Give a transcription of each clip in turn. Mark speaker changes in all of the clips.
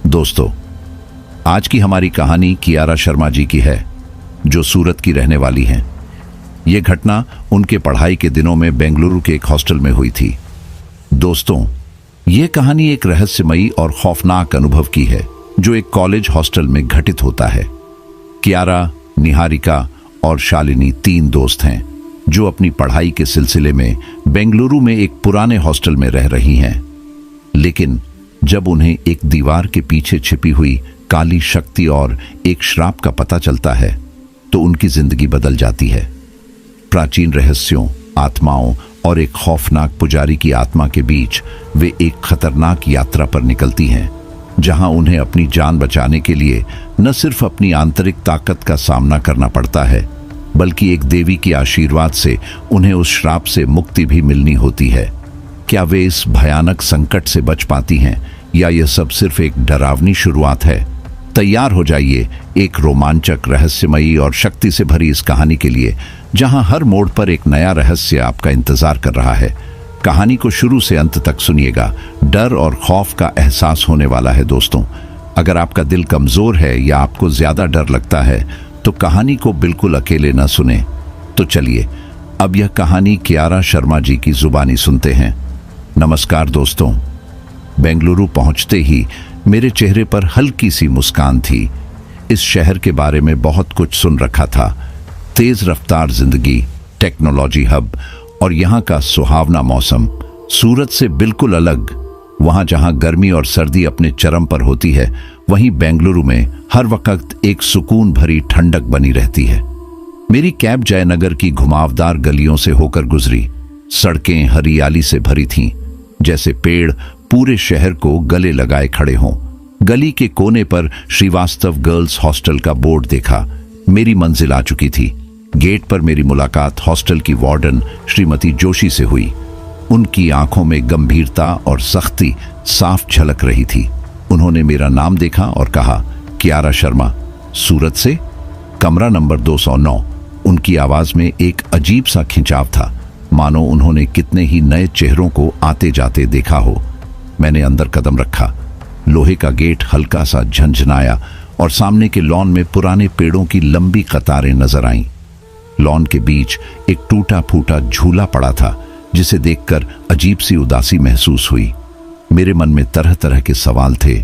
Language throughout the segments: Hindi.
Speaker 1: दोस्तों, आज की हमारी कहानी कियारा शर्मा जी की है, जो सूरत की रहने वाली हैं। ये घटना उनके पढ़ाई के दिनों में बेंगलुरु के एक हॉस्टल में हुई थी। दोस्तों, ये कहानी एक रहस्यमयी और खौफनाक अनुभव की है, जो एक कॉलेज हॉस्टल में घटित होता है। कियारा, निहारिका और शालिनी 3 दोस्त हैं, जो अपनी पढ़ाई के सिलसिले में बेंगलुरु में एक पुराने हॉस्टल में रह रही हैं। लेकिन जब उन्हें एक दीवार के पीछे छिपी हुई काली शक्ति और एक श्राप का पता चलता है, तो उनकी जिंदगी बदल जाती है। प्राचीन रहस्यों, आत्माओं और एक खौफनाक पुजारी की आत्मा के बीच वे एक खतरनाक यात्रा पर निकलती हैं, जहां उन्हें अपनी जान बचाने के लिए न सिर्फ अपनी आंतरिक ताकत का सामना करना पड़ता है, बल्कि एक देवी के आशीर्वाद से उन्हें उस श्राप से मुक्ति भी मिलनी होती है। क्या वे इस भयानक संकट से बच पाती हैं, या यह सब सिर्फ एक डरावनी शुरुआत है? तैयार हो जाइए एक रोमांचक, रहस्यमयी और शक्ति से भरी इस कहानी के लिए, जहां हर मोड़ पर एक नया रहस्य आपका इंतजार कर रहा है। कहानी को शुरू से अंत तक सुनिएगा। डर और खौफ का एहसास होने वाला है। दोस्तों, अगर आपका दिल कमजोर है या आपको ज्यादा डर लगता है, तो कहानी को बिल्कुल अकेले न सुने। तो चलिए अब यह कहानी कियारा शर्मा जी की जुबानी सुनते हैं। नमस्कार दोस्तों। बेंगलुरु पहुंचते ही मेरे चेहरे पर हल्की सी मुस्कान थी। इस शहर के बारे में बहुत कुछ सुन रखा था। तेज रफ्तार जिंदगी, टेक्नोलॉजी हब और यहाँ का सुहावना मौसम, सूरत से बिल्कुल अलग। वहाँ जहाँ गर्मी और सर्दी अपने चरम पर होती है, वहीं बेंगलुरु में हर वक्त एक सुकून भरी ठंडक बनी रहती है। मेरी कैब जयनगर की घुमावदार गलियों से होकर गुजरी। सड़कें हरियाली से भरी थीं, जैसे पेड़ पूरे शहर को गले लगाए खड़े हों। गली के कोने पर श्रीवास्तव गर्ल्स हॉस्टल का बोर्ड देखा। मेरी मंजिल आ चुकी थी। गेट पर मेरी मुलाकात हॉस्टल की वार्डन श्रीमती जोशी से हुई। उनकी आंखों में गंभीरता और सख्ती साफ झलक रही थी। उन्होंने मेरा नाम देखा और कहा, कियारा शर्मा, सूरत से? कमरा नंबर 209। उनकी आवाज में एक अजीब सा खिंचाव था, मानो उन्होंने कितने ही नए चेहरों को आते जाते देखा हो। मैंने अंदर कदम रखा। लोहे का गेट हल्का सा झंझनाया और सामने के लॉन में पुराने पेड़ों की लंबी कतारें नजर आईं। लॉन के बीच एक टूटा फूटा झूला पड़ा था, जिसे देखकर अजीब सी उदासी महसूस हुई। मेरे मन में तरह तरह के सवाल थे।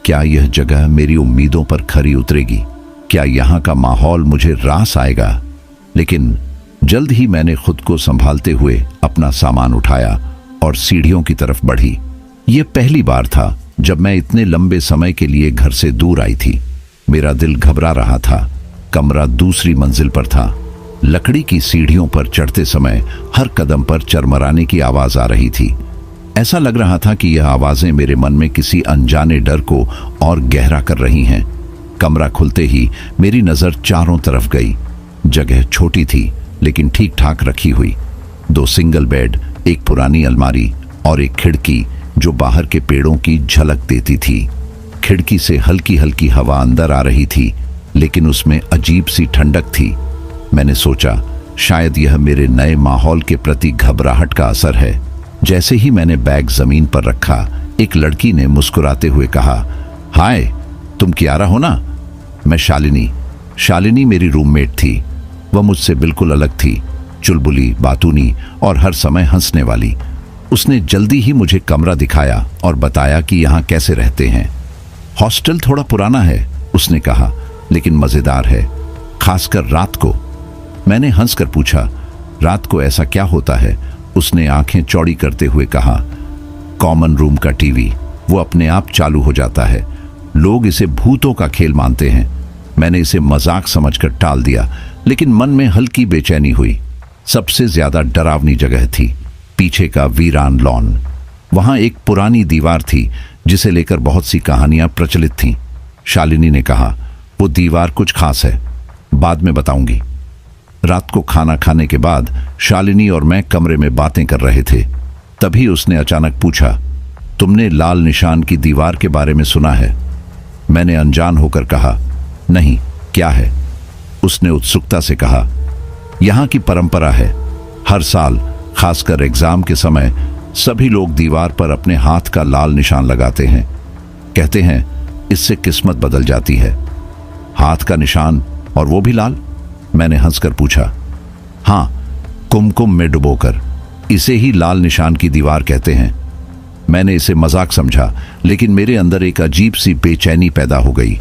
Speaker 1: क्या यह जगह मेरी उम्मीदों पर खरी उतरेगी? क्या यहाँ का माहौल मुझे रास आएगा? लेकिन जल्द ही मैंने खुद को संभालते हुए अपना सामान उठाया और सीढ़ियों की तरफ बढ़ी। यह पहली बार था जब मैं इतने लंबे समय के लिए घर से दूर आई थी। मेरा दिल घबरा रहा था। कमरा दूसरी मंजिल पर था। लकड़ी की सीढ़ियों पर चढ़ते समय हर कदम पर चरमराने की आवाज आ रही थी। ऐसा लग रहा था कि यह आवाजें मेरे मन में किसी अनजाने डर को और गहरा कर रही हैं। कमरा खुलते ही मेरी नजर चारों तरफ गई। जगह छोटी थी, लेकिन ठीक ठाक रखी हुई। 2 सिंगल बेड, एक पुरानी अलमारी और एक खिड़की जो बाहर के पेड़ों की झलक देती थी। खिड़की से हल्की हल्की हवा अंदर आ रही थी, लेकिन उसमें अजीब सी ठंडक थी। मैंने सोचा, शायद यह मेरे नए माहौल के प्रति घबराहट का असर है। जैसे ही मैंने बैग जमीन पर रखा, एक लड़की ने मुस्कुराते हुए कहा, हाय, तुम कियारा हो ना? मैं शालिनी। शालिनी मेरी रूममेट थी। वह मुझसे बिल्कुल अलग थी, चुलबुली, बातूनी और हर समय हंसने वाली। उसने जल्दी ही मुझे कमरा दिखाया और बताया कि यहाँ कैसे रहते हैं। हॉस्टल थोड़ा पुराना है, उसने कहा, लेकिन मजेदार है, खासकर रात को। मैंने हंसकर पूछा, रात को ऐसा क्या होता है? उसने आंखें चौड़ी करते हुए कहा, कॉमन रूम का टीवी, वो अपने आप चालू हो जाता है। लोग इसे भूतों का खेल मानते हैं। मैंने इसे मजाक समझकर टाल दिया, लेकिन मन में हल्की बेचैनी हुई। सबसे ज्यादा डरावनी जगह थी पीछे का वीरान लॉन। वहां एक पुरानी दीवार थी, जिसे लेकर बहुत सी कहानियां प्रचलित थीं। शालिनी ने कहा, वो दीवार कुछ खास है, बाद में बताऊंगी। रात को खाना खाने के बाद शालिनी और मैं कमरे में बातें कर रहे थे। तभी उसने अचानक पूछा, तुमने लाल निशान की दीवार के बारे में सुना है? मैंने अनजान होकर कहा, नहीं, क्या है? उसने उत्सुकता से कहा, यहाँ की परंपरा है, हर साल खासकर एग्जाम के समय सभी लोग दीवार पर अपने हाथ का लाल निशान लगाते हैं। कहते हैं इससे किस्मत बदल जाती है। हाथ का निशान, और वो भी लाल? मैंने हंसकर पूछा। हाँ, कुमकुम में डुबोकर। इसे ही लाल निशान की दीवार कहते हैं। मैंने इसे मजाक समझा, लेकिन मेरे अंदर एक अजीब सी बेचैनी पैदा हो गई।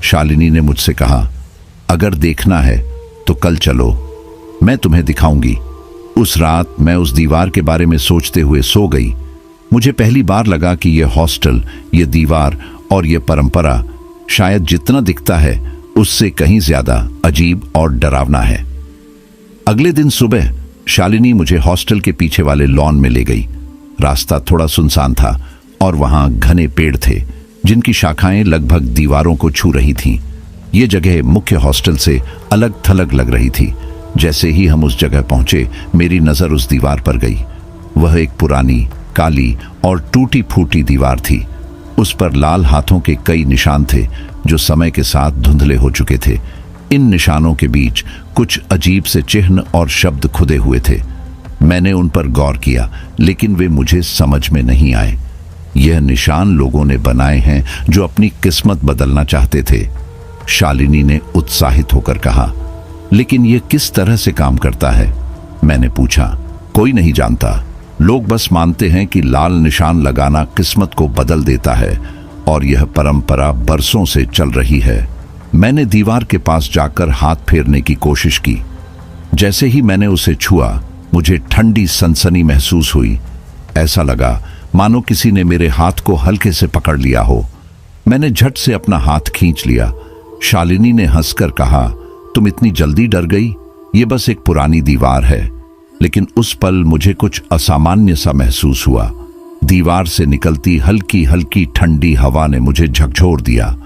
Speaker 1: शालिनी ने मुझसे कहा, अगर देखना है तो कल चलो, मैं तुम्हें दिखाऊंगी। उस रात मैं उस दीवार के बारे में सोचते हुए सो गई। मुझे पहली बार लगा कि यह हॉस्टल, यह दीवार और यह परंपरा शायद जितना दिखता है उससे कहीं ज्यादा अजीब और डरावना है। अगले दिन सुबह शालिनी मुझे हॉस्टल के पीछे वाले लॉन में ले गई। रास्ता थोड़ा सुनसान था और वहां घने पेड़ थे जिनकी शाखाएं लगभग दीवारों को छू रही थीं। ये जगह मुख्य हॉस्टल से अलग थलग लग रही थी। जैसे ही हम उस जगह पहुंचे, मेरी नजर उस दीवार पर गई। वह एक पुरानी, काली और टूटी फूटी दीवार थी। उस पर लाल हाथों के कई निशान थे जो समय के साथ धुंधले हो चुके थे। इन निशानों के बीच कुछ अजीब से चिन्ह और शब्द खुदे हुए थे। मैंने उन पर गौर किया, लेकिन वे मुझे समझ में नहीं आए। यह निशान लोगों ने बनाए हैं जो अपनी किस्मत बदलना चाहते थे। शालिनी ने उत्साहित होकर कहा, लेकिन यह किस तरह से काम करता है? मैंने पूछा। कोई नहीं जानता। लोग बस मानते हैं कि लाल निशान लगाना किस्मत को बदल देता है और यह परंपरा बरसों से चल रही है। मैंने दीवार के पास जाकर हाथ फेरने की कोशिश की। जैसे ही मैंने उसे छुआ, मुझे ठंडी सनसनी महसूस हुई। ऐसा लगा मानो किसी ने मेरे हाथ को हल्के से पकड़ लिया हो। मैंने झट से अपना हाथ खींच लिया। शालिनी ने हंसकर कहा, तुम इतनी जल्दी डर गई? ये बस एक पुरानी दीवार है। लेकिन उस पल मुझे कुछ असामान्य सा महसूस हुआ। दीवार से निकलती हल्की हल्की ठंडी हवा ने मुझे झकझोर दिया।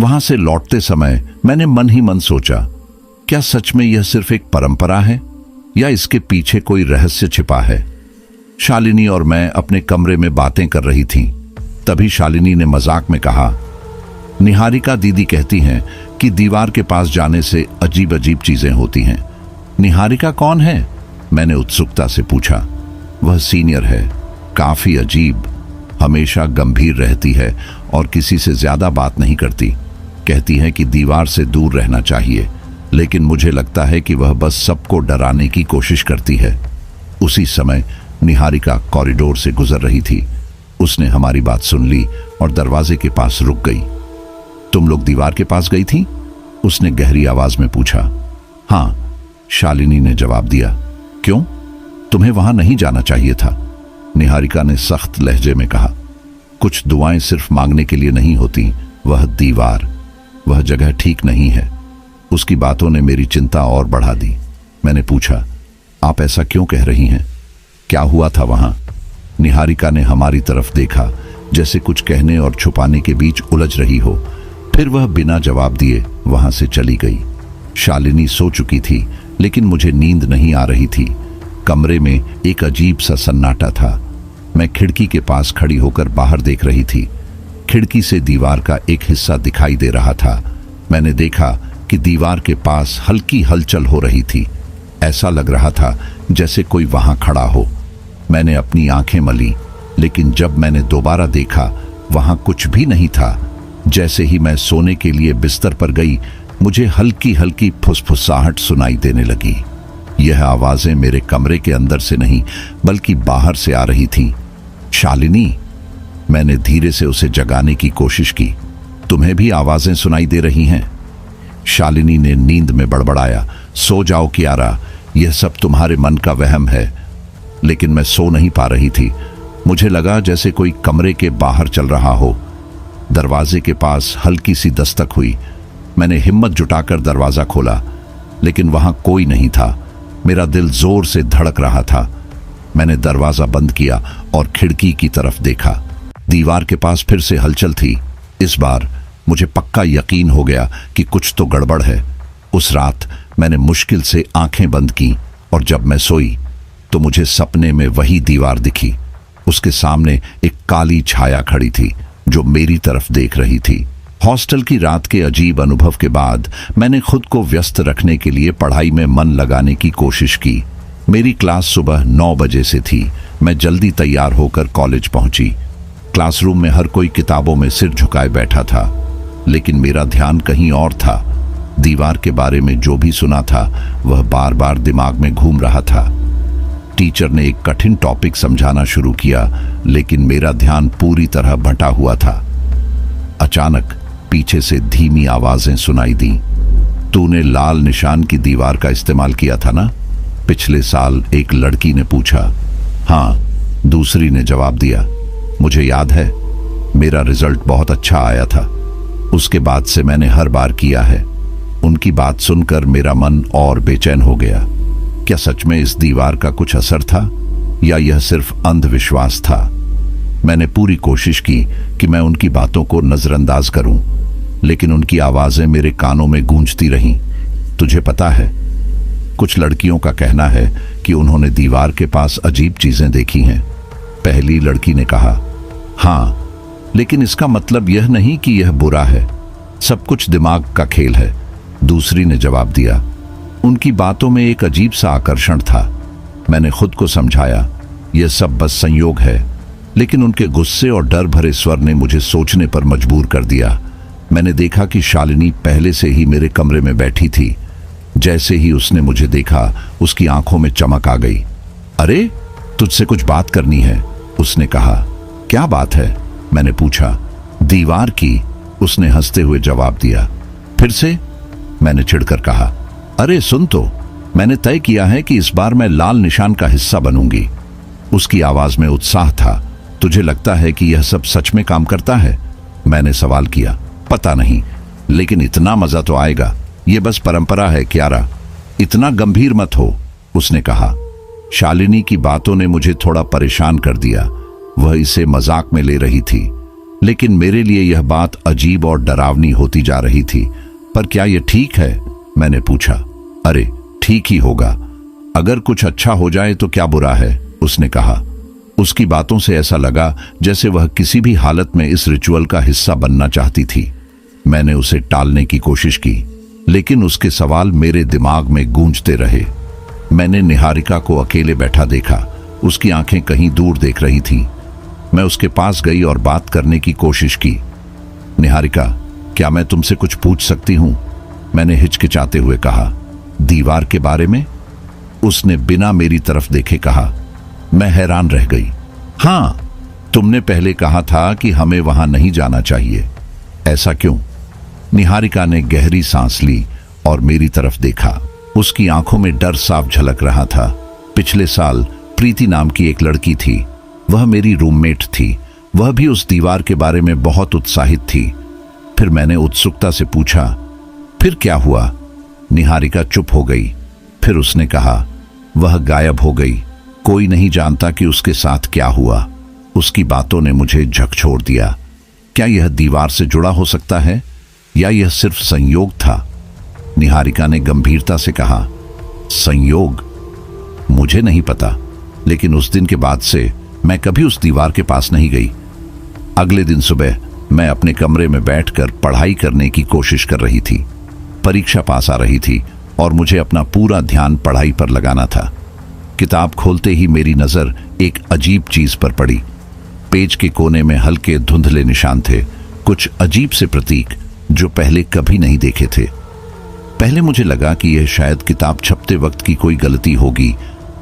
Speaker 1: वहां से लौटते समय मैंने मन ही मन सोचा, क्या सच में यह सिर्फ एक परंपरा है या इसके पीछे कोई रहस्य छिपा है? शालिनी और मैं अपने कमरे में बातें कर रही थीं। तभी शालिनी ने मजाक में कहा, निहारिका दीदी कहती हैं कि दीवार के पास जाने से अजीब अजीब चीजें होती हैं। निहारिका कौन है? मैंने उत्सुकता से पूछा। वह सीनियर है, काफी अजीब, हमेशा गंभीर रहती है और किसी से ज्यादा बात नहीं करती। कहती है कि दीवार से दूर रहना चाहिए, लेकिन मुझे लगता है कि वह बस सबको डराने की कोशिश करती है। उसी समय निहारिका कॉरिडोर से गुजर रही थी। उसने हमारी बात सुन ली और दरवाजे के पास रुक गई। तुम लोग दीवार के पास गई थी? उसने गहरी आवाज में पूछा। हाँ, शालिनी ने जवाब दिया। क्यों? तुम्हें वहां नहीं जाना चाहिए था, निहारिका ने सख्त लहजे में कहा। कुछ दुआएं सिर्फ मांगने के लिए नहीं होती। वह दीवार, वह जगह ठीक नहीं है। उसकी बातों ने मेरी चिंता और बढ़ा दी। मैंने पूछा, आप ऐसा क्यों कह रही हैं? क्या हुआ था वहां? निहारिका ने हमारी तरफ देखा, जैसे कुछ कहने और छुपाने के बीच उलझ रही हो। फिर वह बिना जवाब दिए वहां से चली गई। शालिनी सो चुकी थी, लेकिन मुझे नींद नहीं आ रही थी। कमरे में एक अजीब सा सन्नाटा था। मैं खिड़की के पास खड़ी होकर बाहर देख रही थी। खिड़की से दीवार का एक हिस्सा दिखाई दे रहा था। मैंने देखा कि दीवार के पास हल्की हलचल हो रही थी। ऐसा लग रहा था जैसे कोई वहां खड़ा हो। मैंने अपनी आंखें मली, लेकिन जब मैंने दोबारा देखा, वहां कुछ भी नहीं था। जैसे ही मैं सोने के लिए बिस्तर पर गई, मुझे हल्की हल्की फुसफुसाहट सुनाई देने लगी। यह आवाजें मेरे कमरे के अंदर से नहीं, बल्कि बाहर से आ रही थीं। शालिनी, मैंने धीरे से उसे जगाने की कोशिश की। तुम्हें भी आवाजें सुनाई दे रही हैं? शालिनी ने नींद में बड़बड़ाया, सो जाओ कियारा, यह सब तुम्हारे मन का वहम है। लेकिन मैं सो नहीं पा रही थी। मुझे लगा जैसे कोई कमरे के बाहर चल रहा हो। दरवाजे के पास हल्की सी दस्तक हुई। मैंने हिम्मत जुटाकर दरवाजा खोला, लेकिन वहां कोई नहीं था। मेरा दिल जोर से धड़क रहा था। मैंने दरवाजा बंद किया और खिड़की की तरफ देखा। दीवार के पास फिर से हलचल थी। इस बार मुझे पक्का यकीन हो गया कि कुछ तो गड़बड़ है। उस रात मैंने मुश्किल से आंखें बंद की और जब मैं सोई तो मुझे सपने में वही दीवार दिखी। उसके सामने एक काली छाया खड़ी थी जो मेरी तरफ देख रही थी। हॉस्टल की रात के अजीब अनुभव के बाद मैंने खुद को व्यस्त रखने के लिए पढ़ाई में मन लगाने की कोशिश की। मेरी क्लास सुबह 9 बजे से थी। मैं जल्दी तैयार होकर कॉलेज पहुंची। क्लासरूम में हर कोई किताबों में सिर झुकाए बैठा था। लेकिन मेरा ध्यान कहीं और था। दीवार के बारे में जो भी सुना था वह बार बार दिमाग में घूम रहा था। टीचर ने एक कठिन टॉपिक समझाना शुरू किया, लेकिन मेरा ध्यान पूरी तरह बंटा हुआ था। अचानक पीछे से धीमी आवाजें सुनाई दी। तूने लाल निशान की दीवार का इस्तेमाल किया था ना? पिछले साल एक लड़की ने पूछा। हाँ, दूसरी ने जवाब दिया। मुझे याद है, मेरा रिजल्ट बहुत अच्छा आया था। उसके बाद से मैंने हर बार किया है। उनकी बात सुनकर मेरा मन और बेचैन हो गया। क्या सच में इस दीवार का कुछ असर था या यह सिर्फ अंधविश्वास था? मैंने पूरी कोशिश की कि मैं उनकी बातों को नजरअंदाज करूं, लेकिन उनकी आवाजें मेरे कानों में गूंजती रहीं। तुझे पता है, कुछ लड़कियों का कहना है कि उन्होंने दीवार के पास अजीब चीजें देखी हैं। पहली लड़की ने कहा, हाँ, लेकिन इसका मतलब यह नहीं कि यह बुरा है। सब कुछ दिमाग का खेल है। दूसरी ने जवाब दिया। उनकी बातों में एक अजीब सा आकर्षण था। मैंने खुद को समझाया, यह सब बस संयोग है, लेकिन उनके गुस्से और डर भरे स्वर ने मुझे सोचने पर मजबूर कर दिया। मैंने देखा कि शालिनी पहले से ही मेरे कमरे में बैठी थी। जैसे ही उसने मुझे देखा, उसकी आंखों में चमक आ गई। अरे, तुझसे कुछ बात करनी है, उसने कहा। क्या बात है? मैंने पूछा। दीवार की, उसने हंसते हुए जवाब दिया। फिर से? मैंने चिढ़कर कहा। अरे सुन तो, मैंने तय किया है कि इस बार मैं लाल निशान का हिस्सा बनूंगी। उसकी आवाज में उत्साह था। तुझे लगता है कि यह सब सच में काम करता है? मैंने सवाल किया। पता नहीं, लेकिन इतना मजा तो आएगा। यह बस परंपरा है क्यारा, इतना गंभीर मत हो, उसने कहा। शालिनी की बातों ने मुझे थोड़ा परेशान कर दिया। वह इसे मजाक में ले रही थी, लेकिन मेरे लिए यह बात अजीब और डरावनी होती जा रही थी। पर क्या यह ठीक है? मैंने पूछा। अरे, ठीक ही होगा। अगर कुछ अच्छा हो जाए तो क्या बुरा है, उसने कहा। उसकी बातों से ऐसा लगा जैसे वह किसी भी हालत में इस रिचुअल का हिस्सा बनना चाहती थी। मैंने उसे टालने की कोशिश की, लेकिन उसके सवाल मेरे दिमाग में गूंजते रहे। मैंने निहारिका को अकेले बैठा देखा। उसकी आंखें कहीं दूर देख रही थीं। मैं उसके पास गई और बात करने की कोशिश की। निहारिका, क्या मैं तुमसे कुछ पूछ सकती हूं? मैंने हिचकिचाते हुए कहा। दीवार के बारे में? उसने बिना मेरी तरफ देखे कहा। मैं हैरान रह गई। हाँ, तुमने पहले कहा था कि हमें वहां नहीं जाना चाहिए। ऐसा क्यों? निहारिका ने गहरी सांस ली और मेरी तरफ देखा। उसकी आंखों में डर साफ झलक रहा था। पिछले साल प्रीति नाम की एक लड़की थी। वह मेरी रूममेट थी। वह भी उस दीवार के बारे में बहुत उत्साहित थी। फिर मैंने उत्सुकता से पूछा, फिर क्या हुआ? निहारिका चुप हो गई। फिर उसने कहा, वह गायब हो गई। कोई नहीं जानता कि उसके साथ क्या हुआ। उसकी बातों ने मुझे झकझोर दिया। क्या यह दीवार से जुड़ा हो सकता है या यह सिर्फ संयोग था? निहारिका ने गंभीरता से कहा। संयोग? मुझे नहीं पता, लेकिन उस दिन के बाद से मैं कभी उस दीवार के पास नहीं गई। अगले दिन सुबह मैं अपने कमरे में बैठकर पढ़ाई करने की कोशिश कर रही थी। परीक्षा पास आ रही थी और मुझे अपना पूरा ध्यान पढ़ाई पर लगाना था। किताब खोलते ही मेरी नजर एक अजीब चीज पर पड़ी। पेज के कोने में हल्के धुंधले निशान थे, कुछ अजीब से प्रतीक जो पहले कभी नहीं देखे थे। पहले मुझे लगा कि यह शायद किताब छपते वक्त की कोई गलती होगी,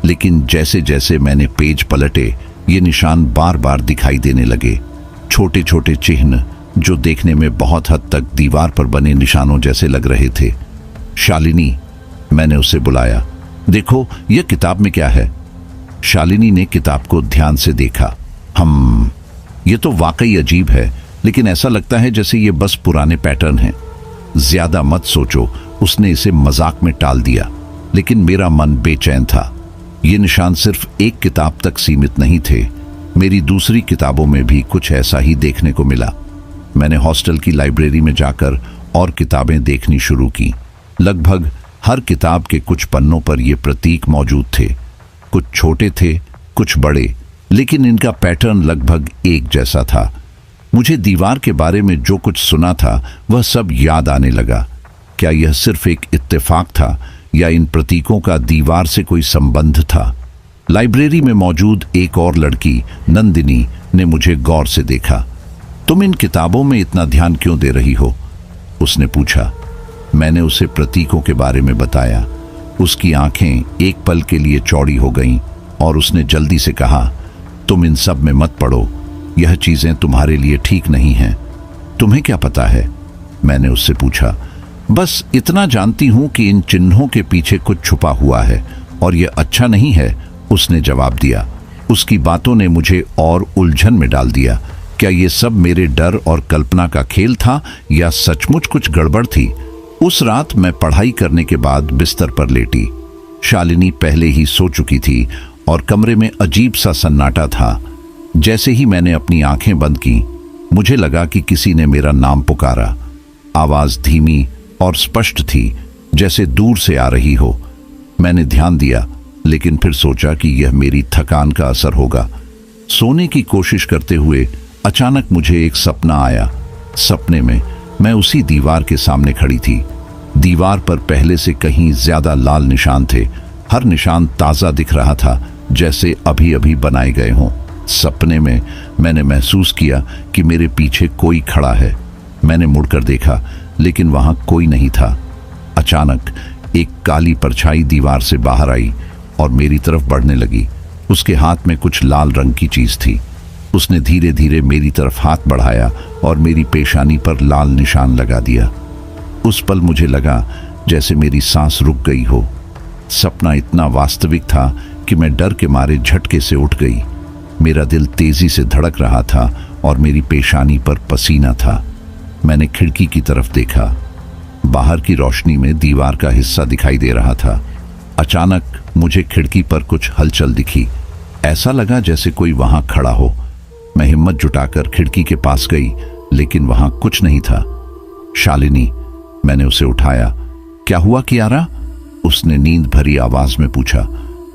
Speaker 1: लेकिन जैसे जैसे मैंने पेज पलटे, ये निशान बार बार दिखाई देने लगे। छोटे छोटे चिन्ह जो देखने में बहुत हद तक दीवार पर बने निशानों जैसे लग रहे थे। शालिनी, मैंने उसे बुलाया। देखो, यह किताब में क्या है? शालिनी ने किताब को ध्यान से देखा। ये तो वाकई अजीब है, लेकिन ऐसा लगता है जैसे ये बस पुराने पैटर्न हैं। ज्यादा मत सोचो, उसने इसे मजाक में टाल दिया, लेकिन मेरा मन बेचैन था। ये निशान सिर्फ एक किताब तक सीमित नहीं थे। मेरी दूसरी किताबों में भी कुछ ऐसा ही देखने को मिला। मैंने हॉस्टल की लाइब्रेरी में जाकर और किताबें देखनी शुरू की। लगभग हर किताब के कुछ पन्नों पर ये प्रतीक मौजूद थे। कुछ छोटे थे, कुछ बड़े, लेकिन इनका पैटर्न लगभग एक जैसा था। मुझे दीवार के बारे में जो कुछ सुना था वह सब याद आने लगा। क्या यह सिर्फ एक इत्तेफाक था या इन प्रतीकों का दीवार से कोई संबंध था? लाइब्रेरी में मौजूद एक और लड़की, नंदिनी, ने मुझे गौर से देखा। तुम इन किताबों में इतना ध्यान क्यों दे रही हो? उसने पूछा। मैंने उसे प्रतीकों के बारे में बताया। उसकी आंखें एक पल के लिए चौड़ी हो गईं और उसने जल्दी से कहा, तुम इन सब में मत पड़ो, यह चीजें तुम्हारे लिए ठीक नहीं हैं। तुम्हें क्या पता है? मैंने उससे पूछा। बस इतना जानती हूं कि इन चिन्हों के पीछे कुछ छुपा हुआ है और यह अच्छा नहीं है, उसने जवाब दिया। उसकी बातों ने मुझे और उलझन में डाल दिया। क्या ये सब मेरे डर और कल्पना का खेल था या सचमुच कुछ गड़बड़ थी? उस रात मैं पढ़ाई करने के बाद बिस्तर पर लेटी। शालिनी पहले ही सो चुकी थी और कमरे में अजीब सा सन्नाटा था। जैसे ही मैंने अपनी आंखें बंद की, मुझे लगा कि किसी ने मेरा नाम पुकारा। आवाज धीमी और स्पष्ट थी, जैसे दूर से आ रही हो। मैंने ध्यान दिया, लेकिन फिर सोचा कि यह मेरी थकान का असर होगा। सोने की कोशिश करते हुए अचानक मुझे एक सपना आया। सपने में मैं उसी दीवार के सामने खड़ी थी। दीवार पर पहले से कहीं ज्यादा लाल निशान थे। हर निशान ताजा दिख रहा था, जैसे अभी अभी बनाए गए हों। सपने में मैंने महसूस किया कि मेरे पीछे कोई खड़ा है। मैंने मुड़कर देखा, लेकिन वहां कोई नहीं था। अचानक एक काली परछाई दीवार से बाहर आई और मेरी तरफ बढ़ने लगी। उसके हाथ में कुछ लाल रंग की चीज थी। उसने धीरे धीरे मेरी तरफ हाथ बढ़ाया और मेरी पेशानी पर लाल निशान लगा दिया। उस पल मुझे लगा जैसे मेरी सांस रुक गई हो। सपना इतना वास्तविक था कि मैं डर के मारे झटके से उठ गई। मेरा दिल तेजी से धड़क रहा था और मेरी पेशानी पर पसीना था। मैंने खिड़की की तरफ देखा। बाहर की रोशनी में दीवार का हिस्सा दिखाई दे रहा था। अचानक मुझे खिड़की पर कुछ हलचल दिखी। ऐसा लगा जैसे कोई वहां खड़ा हो। मैं हिम्मत जुटाकर खिड़की के पास गई, लेकिन वहां कुछ नहीं था। शालिनी, मैंने उसे उठाया। क्या हुआ कियारा? उसने नींद भरी आवाज में पूछा।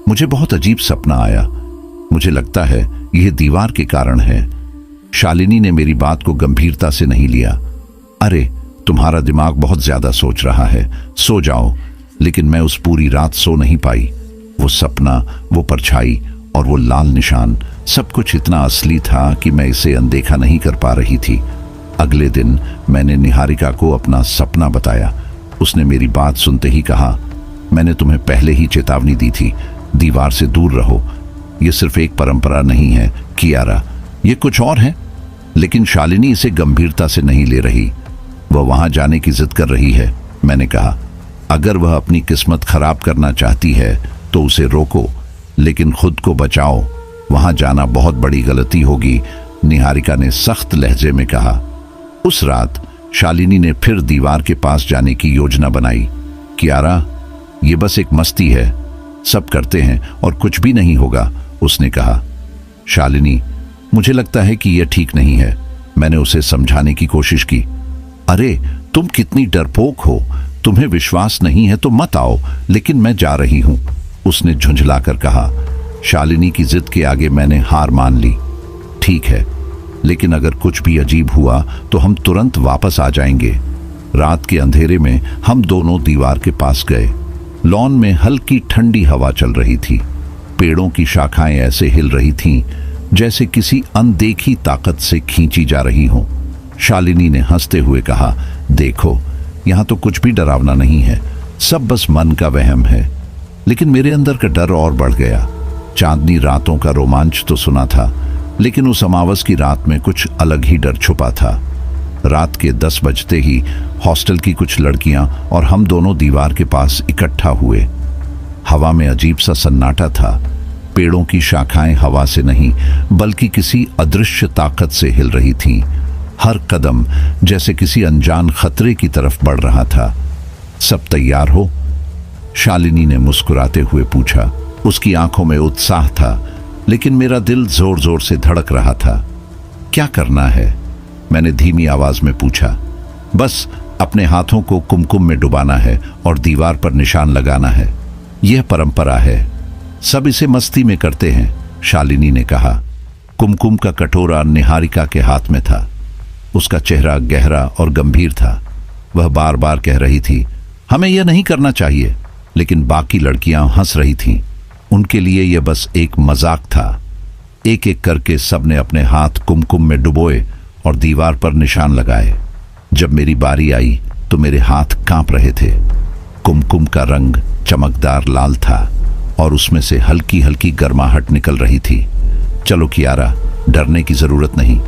Speaker 1: मुझे बहुत अजीब सपना आया। मुझे लगता है यह दीवार के कारण है। शालिनी ने मेरी बात को गंभीरता से नहीं लिया। अरे, तुम्हारा दिमाग बहुत ज्यादा सोच रहा है, सो जाओ। लेकिन मैं उस पूरी रात सो नहीं पाई। वो सपना, वो परछाई और वो लाल निशान, सब कुछ इतना असली था कि मैं इसे अनदेखा नहीं कर पा रही थी। अगले दिन मैंने निहारिका को अपना सपना बताया। उसने मेरी बात सुनते ही कहा, मैंने तुम्हें पहले ही चेतावनी दी थी, दीवार से दूर रहो। यह सिर्फ एक परंपरा नहीं है कियारा, ये कुछ और है। लेकिन शालिनी इसे गंभीरता से नहीं ले रही। वह वहां जाने की जिद कर रही है। मैंने कहा, अगर वह अपनी किस्मत खराब करना चाहती है तो उसे रोको, लेकिन खुद को बचाओ। वहां जाना बहुत बड़ी गलती होगी, निहारिका ने सख्त लहजे में कहा। उस रात शालिनी ने फिर दीवार के पास जाने की योजना बनाई। कियारा, ये बस एक मस्ती है, सब करते हैं और कुछ भी नहीं होगा, उसने कहा। शालिनी, मुझे लगता है कि यह ठीक नहीं है। मैंने उसे समझाने की कोशिश की। अरे, तुम कितनी डरपोक हो, तुम्हें विश्वास नहीं है तो मत आओ, लेकिन मैं जा रही हूं, उसने झुंझलाकर कहा। शालिनी की जिद के आगे मैंने हार मान ली। ठीक है, लेकिन अगर कुछ भी अजीब हुआ तो हम तुरंत वापस आ जाएंगे। रात के अंधेरे में हम दोनों दीवार के पास गए। लॉन में हल्की ठंडी हवा चल रही थी। पेड़ों की शाखाएं ऐसे हिल रही थीं जैसे किसी अनदेखी ताकत से खींची जा रही हों। शालिनी ने हंसते हुए कहा, देखो, यहां तो कुछ भी डरावना नहीं है, सब बस मन का वहम है। लेकिन मेरे अंदर का डर और बढ़ गया। चांदनी रातों का रोमांच तो सुना था, लेकिन उस अमावस की रात में कुछ अलग ही डर छुपा था। रात के 10 बजते ही हॉस्टल की कुछ लड़कियां और हम दोनों दीवार के पास इकट्ठा हुए। हवा में अजीब सा सन्नाटा था। पेड़ों की शाखाएं हवा से नहीं बल्कि किसी अदृश्य ताकत से हिल रही थीं। हर कदम जैसे किसी अनजान खतरे की तरफ बढ़ रहा था। सब तैयार हो? शालिनी ने मुस्कुराते हुए पूछा। उसकी आंखों में उत्साह था, लेकिन मेरा दिल जोर जोर से धड़क रहा था। क्या करना है? मैंने धीमी आवाज में पूछा। बस अपने हाथों को कुमकुम में डुबाना है और दीवार पर निशान लगाना है। यह परंपरा है, सब इसे मस्ती में करते हैं, शालिनी ने कहा। कुमकुम का कटोरा निहारिका के हाथ में था। उसका चेहरा गहरा और गंभीर था। वह बार बार कह रही थी, हमें यह नहीं करना चाहिए, लेकिन बाकी लड़कियां हंस रही थीं। उनके लिए यह बस एक मजाक था। एक एक करके सबने अपने हाथ कुमकुम में डुबोए और दीवार पर निशान लगाए। जब मेरी बारी आई, तो मेरे हाथ कांप रहे थे। कुमकुम का रंग चमकदार लाल था और उसमें से हल्की हल्की गर्माहट निकल रही थी। चलो कियारा, डरने की जरूरत नहीं,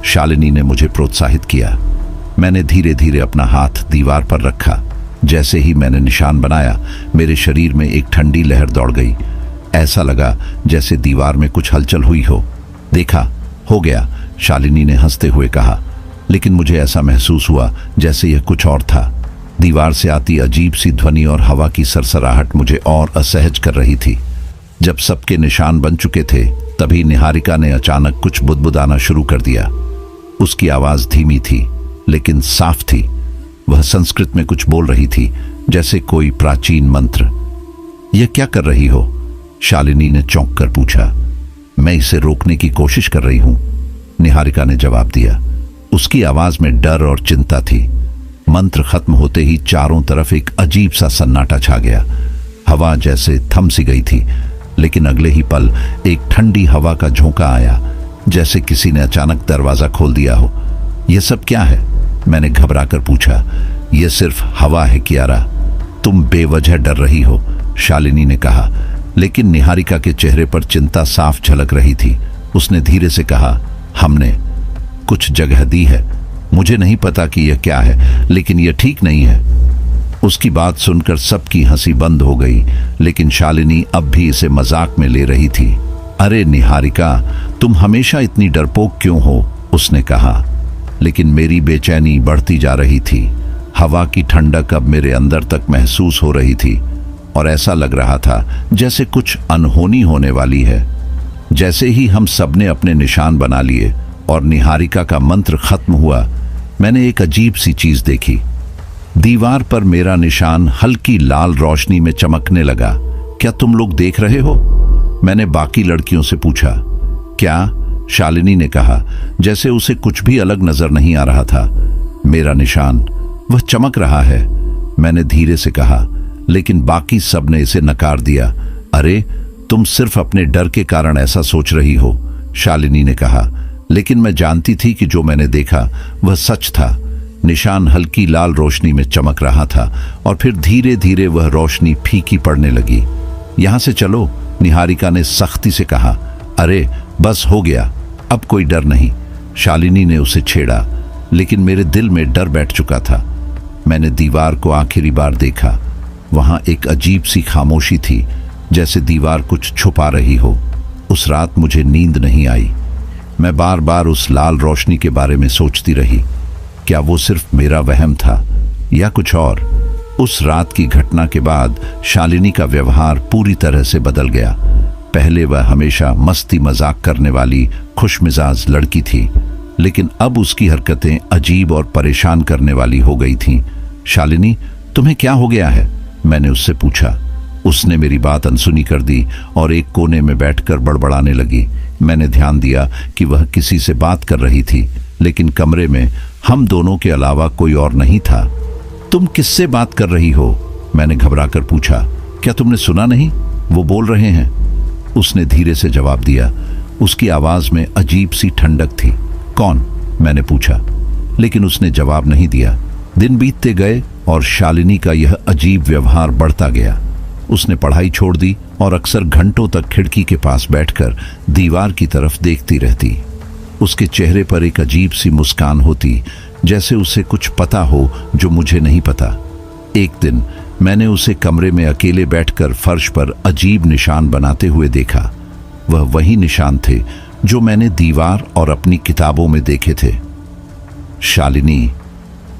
Speaker 1: शालिनी ने मुझे प्रोत्साहित किया। मैंने धीरे धीरे अपना हाथ दीवार पर रखा। जैसे ही मैंने निशान बनाया, मेरे शरीर में एक ठंडी लहर दौड़ गई। ऐसा लगा जैसे दीवार में कुछ हलचल हुई हो। देखा, हो गया, शालिनी ने हंसते हुए कहा। लेकिन मुझे ऐसा महसूस हुआ जैसे यह कुछ और था। दीवार से आती अजीब सी ध्वनि और हवा की सरसराहट मुझे और असहज कर रही थी। जब सबके निशान बन चुके थे, तभी निहारिका ने अचानक कुछ बुदबुदाना शुरू कर दिया। उसकी आवाज धीमी थी लेकिन साफ थी। वह संस्कृत में कुछ बोल रही थी, जैसे कोई प्राचीन मंत्र। यह क्या कर रही हो? शालिनी ने चौंक कर पूछा। मैं इसे रोकने की कोशिश कर रही हूं, निहारिका ने जवाब दिया। उसकी आवाज में डर और चिंता थी। मंत्र खत्म होते ही चारों तरफ एक अजीब सा सन्नाटा छा गया। हवा जैसे थम सी गई थी, लेकिन अगले ही पल एक ठंडी हवा का झोंका आया, जैसे किसी ने अचानक दरवाजा खोल दिया हो। यह सब क्या है? मैंने घबराकर पूछा। यह सिर्फ हवा है कियारा, तुम बेवजह डर रही हो, शालिनी ने कहा। लेकिन निहारिका के चेहरे पर चिंता साफ झलक रही थी। उसने धीरे से कहा, हमने कुछ जगह दी है। मुझे नहीं पता कि यह क्या है, लेकिन यह ठीक नहीं है। उसकी बात सुनकर सबकी हंसी बंद हो गई, लेकिन शालिनी अब भी इसे मजाक में ले रही थी। अरे निहारिका, तुम हमेशा इतनी डरपोक क्यों हो? उसने कहा। लेकिन मेरी बेचैनी बढ़ती जा रही थी। हवा की ठंडक अब मेरे अंदर तक महसूस हो रही थी और ऐसा लग रहा था जैसे कुछ अनहोनी होने वाली है। जैसे ही हम सबने अपने निशान बना लिए और निहारिका का मंत्र खत्म हुआ, मैंने एक अजीब सी चीज देखी। दीवार पर मेरा निशान हल्की लाल रोशनी में चमकने लगा। क्या तुम लोग देख रहे हो? मैंने बाकी लड़कियों से पूछा। क्या? शालिनी ने कहा, जैसे उसे कुछ भी अलग नजर नहीं आ रहा था। मेरा निशान, वह चमक रहा है, मैंने धीरे से कहा, लेकिन बाकी सब ने इसे नकार दिया। अरे, तुम सिर्फ अपने डर के कारण ऐसा सोच रही हो, शालिनी ने कहा। लेकिन मैं जानती थी कि जो मैंने देखा वह सच था। निशान हल्की लाल रोशनी में चमक रहा था और फिर धीरे धीरे वह रोशनी फीकी पड़ने लगी। यहां से चलो, निहारिका ने सख्ती से कहा। अरे बस हो गया, अब कोई डर नहीं, शालिनी ने उसे छेड़ा। लेकिन मेरे दिल में डर बैठ चुका था। मैंने दीवार को आखिरी बार देखा। वहां एक अजीब सी खामोशी थी, जैसे दीवार कुछ छुपा रही हो। उस रात मुझे नींद नहीं आई। मैं बार बार उस लाल रोशनी के बारे में सोचती रही। क्या वो सिर्फ मेरा वहम था या कुछ और? उस रात की घटना के बाद शालिनी का व्यवहार पूरी तरह से बदल गया। पहले वह हमेशा मस्ती मजाक करने वाली खुशमिजाज लड़की थी, लेकिन अब उसकी हरकतें अजीब और परेशान करने वाली हो गई थीं। शालिनी, तुम्हें क्या हो गया है? मैंने उससे पूछा। उसने मेरी बात अनसुनी कर दी और एक कोने में बैठकर बड़बड़ाने लगी। मैंने ध्यान दिया कि वह किसी से बात कर रही थी, लेकिन कमरे में हम दोनों के अलावा कोई और नहीं था। तुम किससे बात कर रही हो? मैंने घबराकर पूछा। क्या तुमने सुना नहीं? वो बोल रहे हैं, उसने धीरे से जवाब दिया। उसकी आवाज में अजीब सी ठंडक थी। कौन? मैंने पूछा, लेकिन उसने जवाब नहीं दिया। दिन बीतते गए और शालिनी का यह अजीब व्यवहार बढ़ता गया। उसने पढ़ाई छोड़ दी और अक्सर घंटों तक खिड़की के पास बैठकर दीवार की तरफ देखती रहती। उसके चेहरे पर एक अजीब सी मुस्कान होती, जैसे उसे कुछ पता हो जो मुझे नहीं पता। एक दिन मैंने उसे कमरे में अकेले बैठकर फर्श पर अजीब निशान बनाते हुए देखा। वह वही निशान थे जो मैंने दीवार और अपनी किताबों में देखे थे। शालिनी,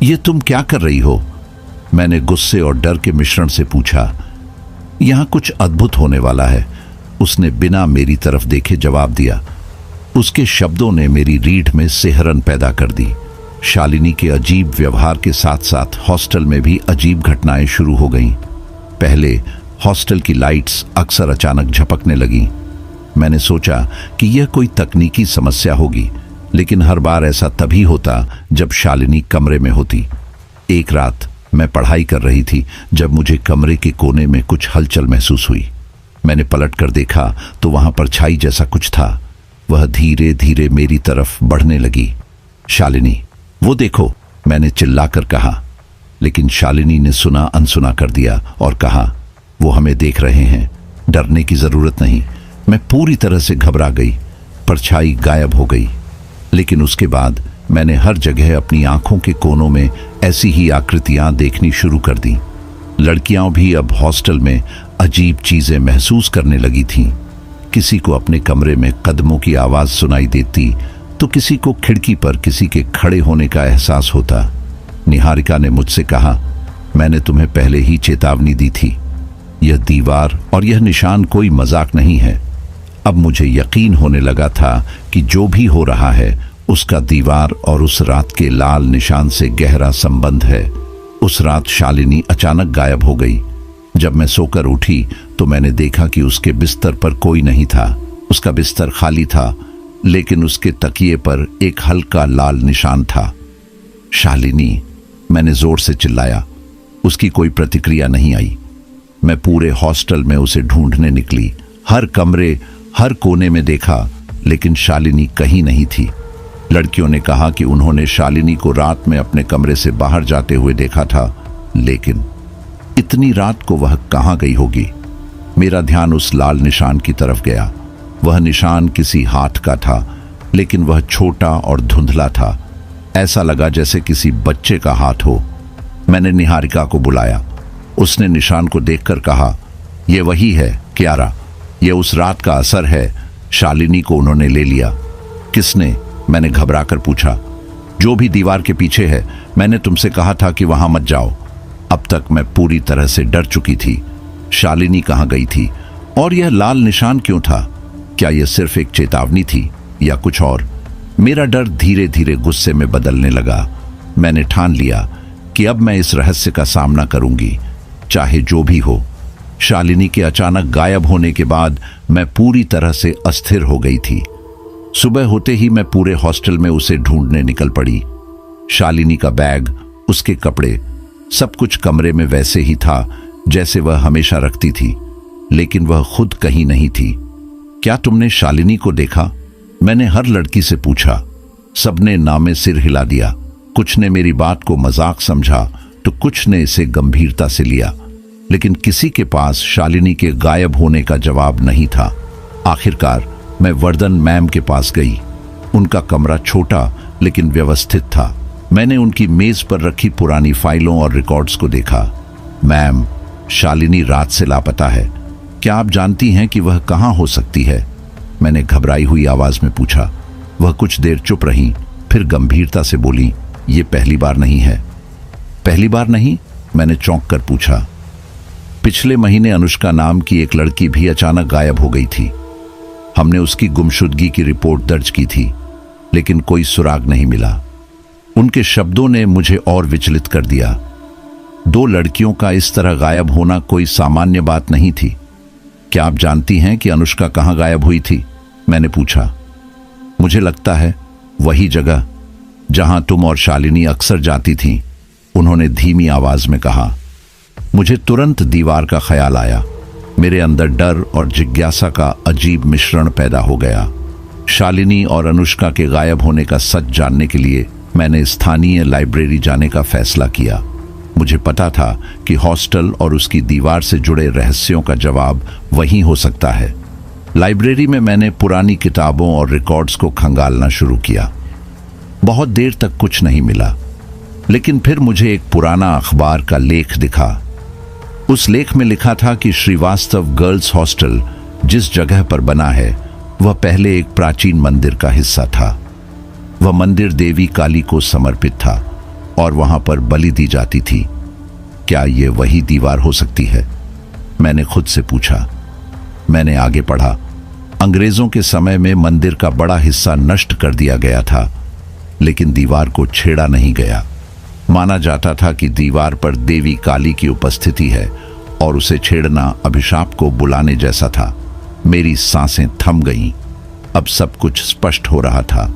Speaker 1: ये तुम क्या कर रही हो? मैंने गुस्से और डर के मिश्रण से पूछा। यहां कुछ अद्भुत होने वाला है, उसने बिना मेरी तरफ देखे जवाब दिया। उसके शब्दों ने मेरी रीढ़ में सिहरन पैदा कर दी। शालिनी के अजीब व्यवहार के साथ साथ हॉस्टल में भी अजीब घटनाएं शुरू हो गईं। पहले हॉस्टल की लाइट्स अक्सर अचानक झपकने लगीं। मैंने सोचा कि यह कोई तकनीकी समस्या होगी, लेकिन हर बार ऐसा तभी होता जब शालिनी कमरे में होती। एक रात मैं पढ़ाई कर रही थी जब मुझे कमरे के कोने में कुछ हलचल महसूस हुई। मैंने पलट कर देखा तो वहां परछाई जैसा कुछ था। वह धीरे धीरे मेरी तरफ बढ़ने लगी। शालिनी, वो देखो, मैंने चिल्लाकर कहा, लेकिन शालिनी ने सुना अनसुना कर दिया और कहा, वो हमें देख रहे हैं, डरने की जरूरत नहीं। मैं पूरी तरह से घबरा गई। परछाई गायब हो गई, लेकिन उसके बाद मैंने हर जगह अपनी आंखों के कोनों में ऐसी ही आकृतियां देखनी शुरू कर दी। लड़कियां भी अब हॉस्टल में अजीब चीजें महसूस करने लगी थीं। किसी को अपने कमरे में कदमों की आवाज सुनाई देती, तो किसी को खिड़की पर किसी के खड़े होने का एहसास होता। निहारिका ने मुझसे कहा, मैंने तुम्हें पहले ही चेतावनी दी थी। यह दीवार और यह निशान कोई मजाक नहीं है। अब मुझे यकीन होने लगा था कि जो भी हो रहा है उसका दीवार और उस रात के लाल निशान से गहरा संबंध है। उस रात शालिनी अचानक गायब हो गई। जब मैं सोकर उठी तो मैंने देखा कि उसके बिस्तर पर कोई नहीं था। उसका बिस्तर खाली था, लेकिन उसके तकिए पर एक हल्का लाल निशान था। शालिनी, मैंने जोर से चिल्लाया। उसकी कोई प्रतिक्रिया नहीं आई। मैं पूरे हॉस्टल में उसे ढूंढने निकली। हर कमरे, हर कोने में देखा, लेकिन शालिनी कहीं नहीं थी। लड़कियों ने कहा कि उन्होंने शालिनी को रात में अपने कमरे से बाहर जाते हुए देखा था, लेकिन इतनी रात को वह कहां गई होगी। मेरा ध्यान उस लाल निशान की तरफ गया। वह निशान किसी हाथ का था, लेकिन वह छोटा और धुंधला था। ऐसा लगा जैसे किसी बच्चे का हाथ हो। मैंने निहारिका को बुलाया। उसने निशान को देखकर कहा, यह वही है क्यारा, यह उस रात का असर है। शालिनी को उन्होंने ले लिया। किसने? मैंने घबराकर पूछा। जो भी दीवार के पीछे है। मैंने तुमसे कहा था कि वहां मत जाओ। अब तक मैं पूरी तरह से डर चुकी थी। शालिनी कहां गई थी और यह लाल निशान क्यों था? क्या यह सिर्फ एक चेतावनी थी या कुछ और? मेरा डर धीरे धीरे गुस्से में बदलने लगा। मैंने ठान लिया कि अब मैं इस रहस्य का सामना करूंगी, चाहे जो भी हो। शालिनी के अचानक गायब होने के बाद मैं पूरी तरह से अस्थिर हो गई थी। सुबह होते ही मैं पूरे हॉस्टल में उसे ढूंढने निकल पड़ी। शालिनी का बैग, उसके कपड़े, सब कुछ कमरे में वैसे ही था जैसे वह हमेशा रखती थी, लेकिन वह खुद कहीं नहीं थी। क्या तुमने शालिनी को देखा? मैंने हर लड़की से पूछा। सबने नामे सिर हिला दिया। कुछ ने मेरी बात को मजाक समझा तो कुछ ने इसे गंभीरता से लिया, लेकिन किसी के पास शालिनी के गायब होने का जवाब नहीं था। आखिरकार मैं वर्धन मैम के पास गई। उनका कमरा छोटा लेकिन व्यवस्थित था। मैंने उनकी मेज पर रखी पुरानी फाइलों और रिकॉर्ड्स को देखा। मैम, शालिनी रात से लापता है। क्या आप जानती हैं कि वह कहाँ हो सकती है? मैंने घबराई हुई आवाज में पूछा। वह कुछ देर चुप रही, फिर गंभीरता से बोली, ये पहली बार नहीं है। पहली बार नहीं? मैंने चौंक कर पूछा। पिछले महीने अनुष्का नाम की एक लड़की भी अचानक गायब हो गई थी। हमने उसकी गुमशुदगी की रिपोर्ट दर्ज की थी, लेकिन कोई सुराग नहीं मिला। उनके शब्दों ने मुझे और विचलित कर दिया। 2 लड़कियों का इस तरह गायब होना कोई सामान्य बात नहीं थी। क्या आप जानती हैं कि अनुष्का कहाँ गायब हुई थी? मैंने पूछा। मुझे लगता है वही जगह जहां तुम और शालिनी अक्सर जाती थीं, उन्होंने धीमी आवाज में कहा। मुझे तुरंत दीवार का ख्याल आया। मेरे अंदर डर और जिज्ञासा का अजीब मिश्रण पैदा हो गया। शालिनी और अनुष्का के गायब होने का सच जानने के लिए मैंने स्थानीय लाइब्रेरी जाने का फैसला किया। मुझे पता था कि हॉस्टल और उसकी दीवार से जुड़े रहस्यों का जवाब वहीं हो सकता है। लाइब्रेरी में मैंने पुरानी किताबों और रिकॉर्ड्स को खंगालना शुरू किया। बहुत देर तक कुछ नहीं मिला, लेकिन फिर मुझे एक पुराना अखबार का लेख दिखा। उस लेख में लिखा था कि श्रीवास्तव गर्ल्स हॉस्टल जिस जगह पर बना है वह पहले एक प्राचीन मंदिर का हिस्सा था। वह मंदिर देवी काली को समर्पित था और वहां पर बलि दी जाती थी। क्या यह वही दीवार हो सकती है? मैंने खुद से पूछा। मैंने आगे पढ़ा। अंग्रेजों के समय में मंदिर का बड़ा हिस्सा नष्ट कर दिया गया था, लेकिन दीवार को छेड़ा नहीं गया। माना जाता था कि दीवार पर देवी काली की उपस्थिति है और उसे छेड़ना अभिशाप को बुलाने जैसा था। मेरी सांसें थम गईं। अब सब कुछ स्पष्ट हो रहा था।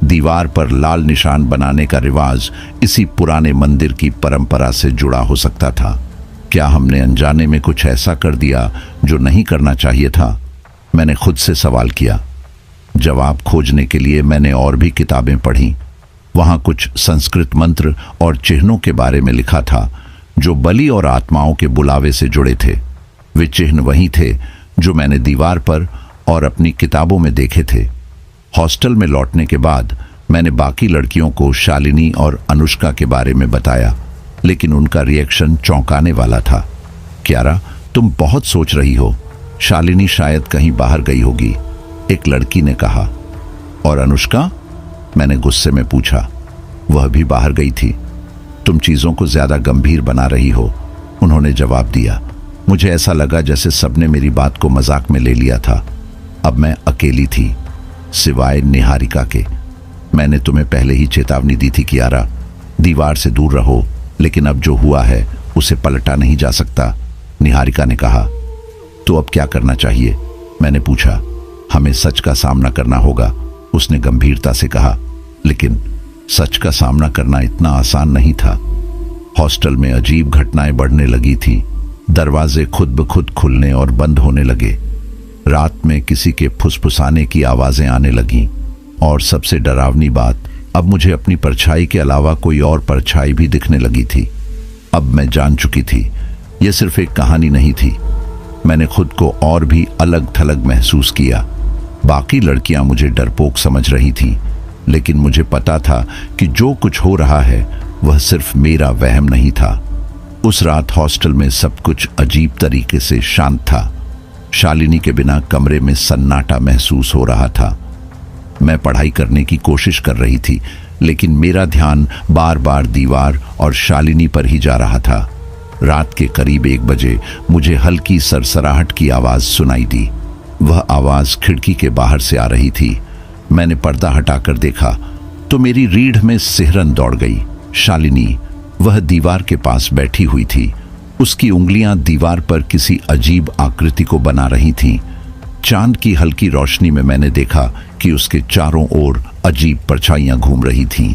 Speaker 1: दीवार पर लाल निशान बनाने का रिवाज इसी पुराने मंदिर की परंपरा से जुड़ा हो सकता था। क्या हमने अनजाने में कुछ ऐसा कर दिया जो नहीं करना चाहिए था? मैंने खुद से सवाल किया। जवाब खोजने के लिए मैंने और भी किताबें पढ़ीं। वहां कुछ संस्कृत मंत्र और चिन्हों के बारे में लिखा था जो बलि और आत्माओं के बुलावे से जुड़े थे। वे चिन्ह वही थे जो मैंने दीवार पर और अपनी किताबों में देखे थे। हॉस्टल में लौटने के बाद मैंने बाकी लड़कियों को शालिनी और अनुष्का के बारे में बताया, लेकिन उनका रिएक्शन चौंकाने वाला था। क्यारा, तुम बहुत सोच रही हो, शालिनी शायद कहीं बाहर गई होगी, एक लड़की ने कहा। और अनुष्का? मैंने गुस्से में पूछा। वह भी बाहर गई थी। तुम चीजों को ज्यादा गंभीर बना रही हो, उन्होंने जवाब दिया। मुझे ऐसा लगा जैसे सबने मेरी बात को मजाक में ले लिया था। अब मैं अकेली थी, सिवाय निहारिका के। मैंने तुम्हें पहले ही चेतावनी दी थी कियारा, दीवार से दूर रहो, लेकिन अब जो हुआ है उसे पलटा नहीं जा सकता, निहारिका ने कहा। तो अब क्या करना चाहिए? मैंने पूछा। हमें सच का सामना करना होगा, उसने गंभीरता से कहा। लेकिन सच का सामना करना इतना आसान नहीं था। हॉस्टल में अजीब घटनाएं बढ़ने लगी थी। दरवाजे खुद ब खुद खुलने और बंद होने लगे। रात में किसी के फुसफुसाने की आवाजें आने लगीं। और सबसे डरावनी बात, अब मुझे अपनी परछाई के अलावा कोई और परछाई भी दिखने लगी थी। अब मैं जान चुकी थी, यह सिर्फ एक कहानी नहीं थी। मैंने खुद को और भी अलग थलग महसूस किया। बाकी लड़कियां मुझे डरपोक समझ रही थीं, लेकिन मुझे पता था कि जो कुछ हो रहा है वह सिर्फ मेरा वहम नहीं था। उस रात हॉस्टल में सब कुछ अजीब तरीके से शांत था। शालिनी के बिना कमरे में सन्नाटा महसूस हो रहा था। मैं पढ़ाई करने की कोशिश कर रही थी, लेकिन मेरा ध्यान बार बार दीवार और शालिनी पर ही जा रहा था। रात के करीब 1 बजे मुझे हल्की सरसराहट की आवाज सुनाई दी। वह आवाज खिड़की के बाहर से आ रही थी। मैंने पर्दा हटाकर देखा तो मेरी रीढ़ में सिहरन दौड़ गई। शालिनी, वह दीवार के पास बैठी हुई थी। उसकी उंगलियां दीवार पर किसी अजीब आकृति को बना रही थीं। चांद की हल्की रोशनी में मैंने देखा कि उसके चारों ओर अजीब परछाइयां घूम रही थीं।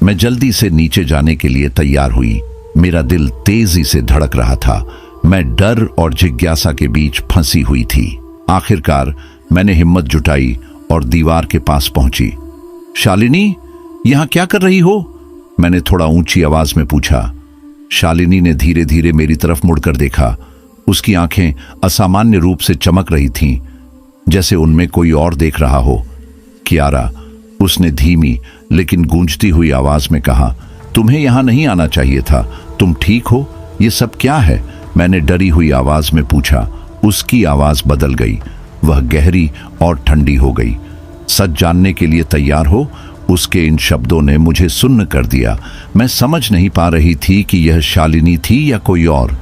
Speaker 1: मैं जल्दी से नीचे जाने के लिए तैयार हुई। मेरा दिल तेजी से धड़क रहा था। मैं डर और जिज्ञासा के बीच फंसी हुई थी। आखिरकार मैंने हिम्मत जुटाई और दीवार के पास पहुंची। शालिनी, यहां क्या कर रही हो? मैंने थोड़ा ऊंची आवाज में पूछा। शालिनी ने धीरे धीरे मेरी तरफ मुड़कर देखा। उसकी आंखें असामान्य रूप से चमक रही थीं, जैसे उनमें कोई और देख रहा हो। कियारा, उसने धीमी लेकिन गूंजती हुई आवाज में कहा, तुम्हें यहां नहीं आना चाहिए था। तुम ठीक हो? ये सब क्या है? मैंने डरी हुई आवाज में पूछा। उसकी आवाज बदल गई। वह गहरी और ठंडी हो गई। सच जानने के लिए तैयार हो? उसके इन शब्दों ने मुझे सुन्न कर दिया। मैं समझ नहीं पा रही थी कि यह शालिनी थी या कोई और।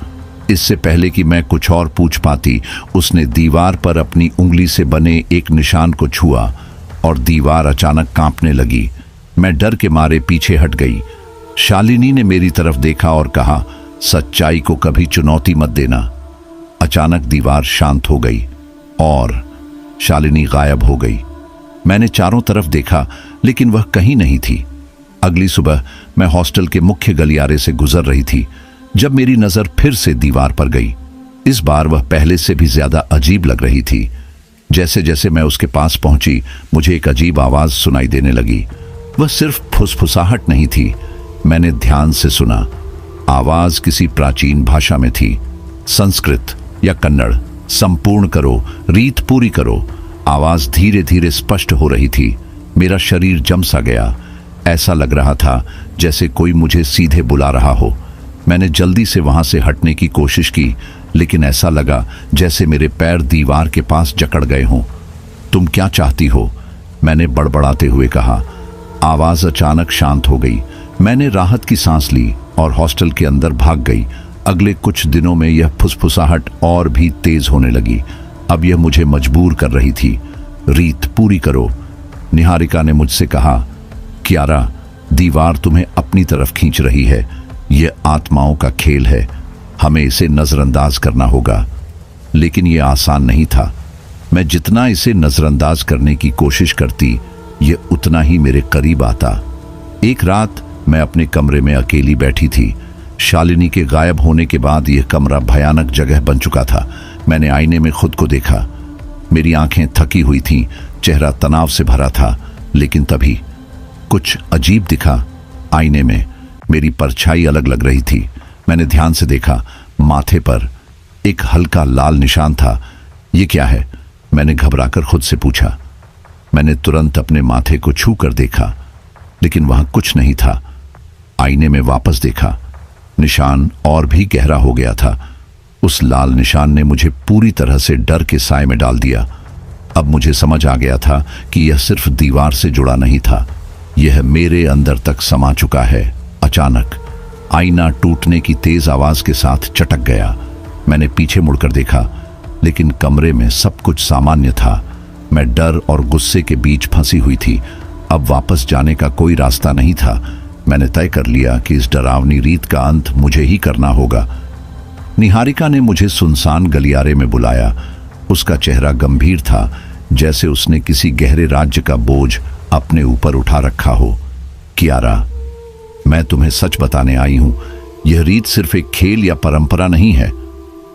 Speaker 1: इससे पहले कि मैं कुछ और पूछ पाती, उसने दीवार पर अपनी उंगली से बने एक निशान को छुआ और दीवार अचानक कांपने लगी। मैं डर के मारे पीछे हट गई। शालिनी ने मेरी तरफ देखा और कहा, सच्चाई को कभी चुनौती मत देना। अचानक दीवार शांत हो गई और शालिनी गायब हो गई। मैंने चारों तरफ देखा, लेकिन वह कहीं नहीं थी। अगली सुबह मैं हॉस्टल के मुख्य गलियारे से गुजर रही थी जब मेरी नजर फिर से दीवार पर गई। इस बार वह पहले से भी ज्यादा अजीब लग रही थी। जैसे जैसे मैं उसके पास पहुंची, मुझे एक अजीब आवाज सुनाई देने लगी। वह सिर्फ फुसफुसाहट नहीं थी। मैंने ध्यान से सुना। आवाज किसी प्राचीन भाषा में थी, संस्कृत या कन्नड़। संपूर्ण करो, रीत पूरी करो। आवाज धीरे धीरे स्पष्ट हो रही थी। मेरा शरीर जम सा गया। ऐसा लग रहा था जैसे कोई मुझे सीधे बुला रहा हो। मैंने जल्दी से वहां से हटने की कोशिश की, लेकिन ऐसा लगा जैसे मेरे पैर दीवार के पास जकड़ गए हों। तुम क्या चाहती हो? मैंने बड़बड़ाते हुए कहा। आवाज अचानक शांत हो गई। मैंने राहत की सांस ली और हॉस्टल के अंदर भाग गई। अगले कुछ दिनों में यह फुसफुसाहट और भी तेज होने लगी। अब यह मुझे मजबूर कर रही थी। रीत पूरी करो, निहारिका ने मुझसे कहा। कियारा, दीवार तुम्हें अपनी तरफ खींच रही है। यह आत्माओं का खेल है, हमें इसे नजरअंदाज करना होगा। लेकिन यह आसान नहीं था। मैं जितना इसे नजरअंदाज करने की कोशिश करती, यह उतना ही मेरे करीब आता। एक रात मैं अपने कमरे में अकेली बैठी थी। शालिनी के गायब होने के बाद यह कमरा भयानक जगह बन चुका था। मैंने आईने में खुद को देखा। मेरी आंखें थकी हुई थीं, चेहरा तनाव से भरा था। लेकिन तभी कुछ अजीब दिखा। आईने में मेरी परछाई अलग लग रही थी। मैंने ध्यान से देखा, माथे पर एक हल्का लाल निशान था। ये क्या है? मैंने घबराकर खुद से पूछा। मैंने तुरंत अपने माथे को छू कर देखा, लेकिन वहां कुछ नहीं था। आईने में वापस देखा, निशान और भी गहरा हो गया था। उस लाल निशान ने मुझे पूरी तरह से डर के साए में डाल दिया। अब मुझे समझ आ गया था कि यह सिर्फ दीवार से जुड़ा नहीं था, यह मेरे अंदर तक समा चुका है। अचानक आईना टूटने की तेज आवाज के साथ चटक गया। मैंने पीछे मुड़कर देखा, लेकिन कमरे में सब कुछ सामान्य था। मैं डर और गुस्से के बीच फंसी हुई थी। अब वापस जाने का कोई रास्ता नहीं था। मैंने तय कर लिया कि इस डरावनी रीत का अंत मुझे ही करना होगा। निहारिका ने मुझे सुनसान गलियारे में बुलाया। उसका चेहरा गंभीर था, जैसे उसने किसी गहरे राज्य का बोझ अपने ऊपर उठा रखा हो। कियारा, मैं तुम्हें सच बताने आई हूं, यह रीत सिर्फ एक खेल या परंपरा नहीं है।